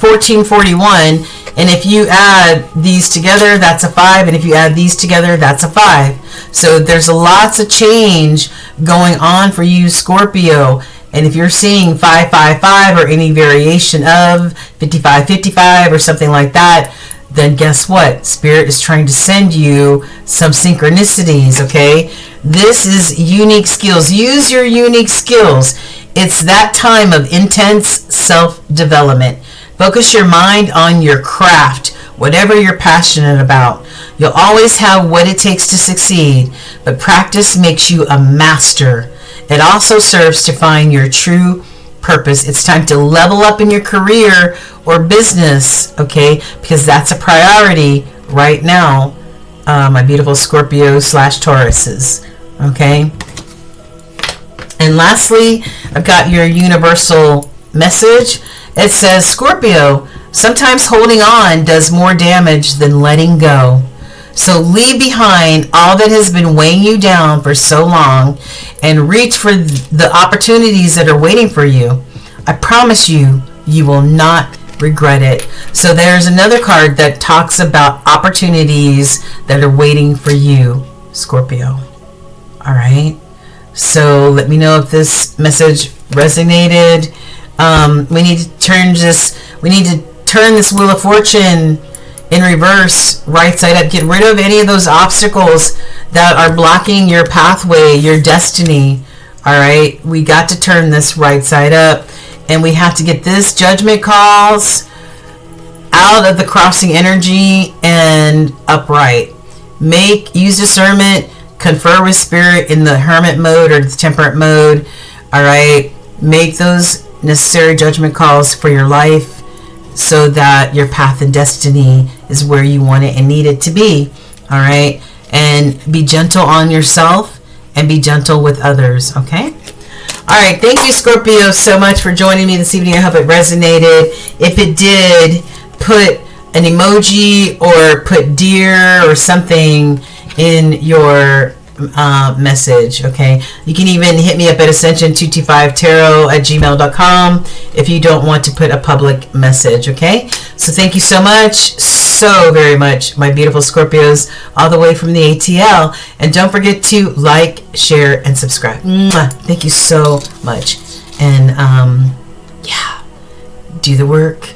1441, and if you add these together, that's a 5, and if you add these together, that's a 5. So there's lots of change going on for you, Scorpio. And if you're seeing 555 or any variation of 5555 or something like that, then guess what? Spirit is trying to send you some synchronicities, okay? This is unique skills. Use your unique skills. It's that time of intense self-development. Focus your mind on your craft, whatever you're passionate about. You'll always have what it takes to succeed, but practice makes you a master. It also serves to find your true purpose. It's time to level up in your career or business, okay? Because that's a priority right now, my beautiful Scorpio/Tauruses, okay? And lastly, I've got your universal message. It says, Scorpio, sometimes holding on does more damage than letting go. So leave behind all that has been weighing you down for so long and reach for the opportunities that are waiting for you. I promise you, you will not regret it. So there's another card that talks about opportunities that are waiting for you, Scorpio. All right. So let me know if this message resonated. We need to turn this Wheel of Fortune in reverse, right side up. Get rid of any of those obstacles that are blocking your pathway, your destiny. All right, we got to turn this right side up, and we have to get this judgment calls out of the crossing energy and upright. Use discernment, confer with spirit in the hermit mode or the temperate mode. All right, make those necessary judgment calls for your life, so that your path and destiny is where you want it and need it to be. All right. And be gentle on yourself and be gentle with others. Okay. All right. Thank you, Scorpio, so much for joining me this evening. I hope it resonated. If it did, put an emoji or put dear or something in your message. Okay, you can even hit me up at ascension225tarot@gmail.com if you don't want to put a public message. Okay, so thank you so much, so very much, my beautiful Scorpios, all the way from the ATL. And don't forget to like, share, and subscribe. Mwah. Thank you so much. And yeah, do the work.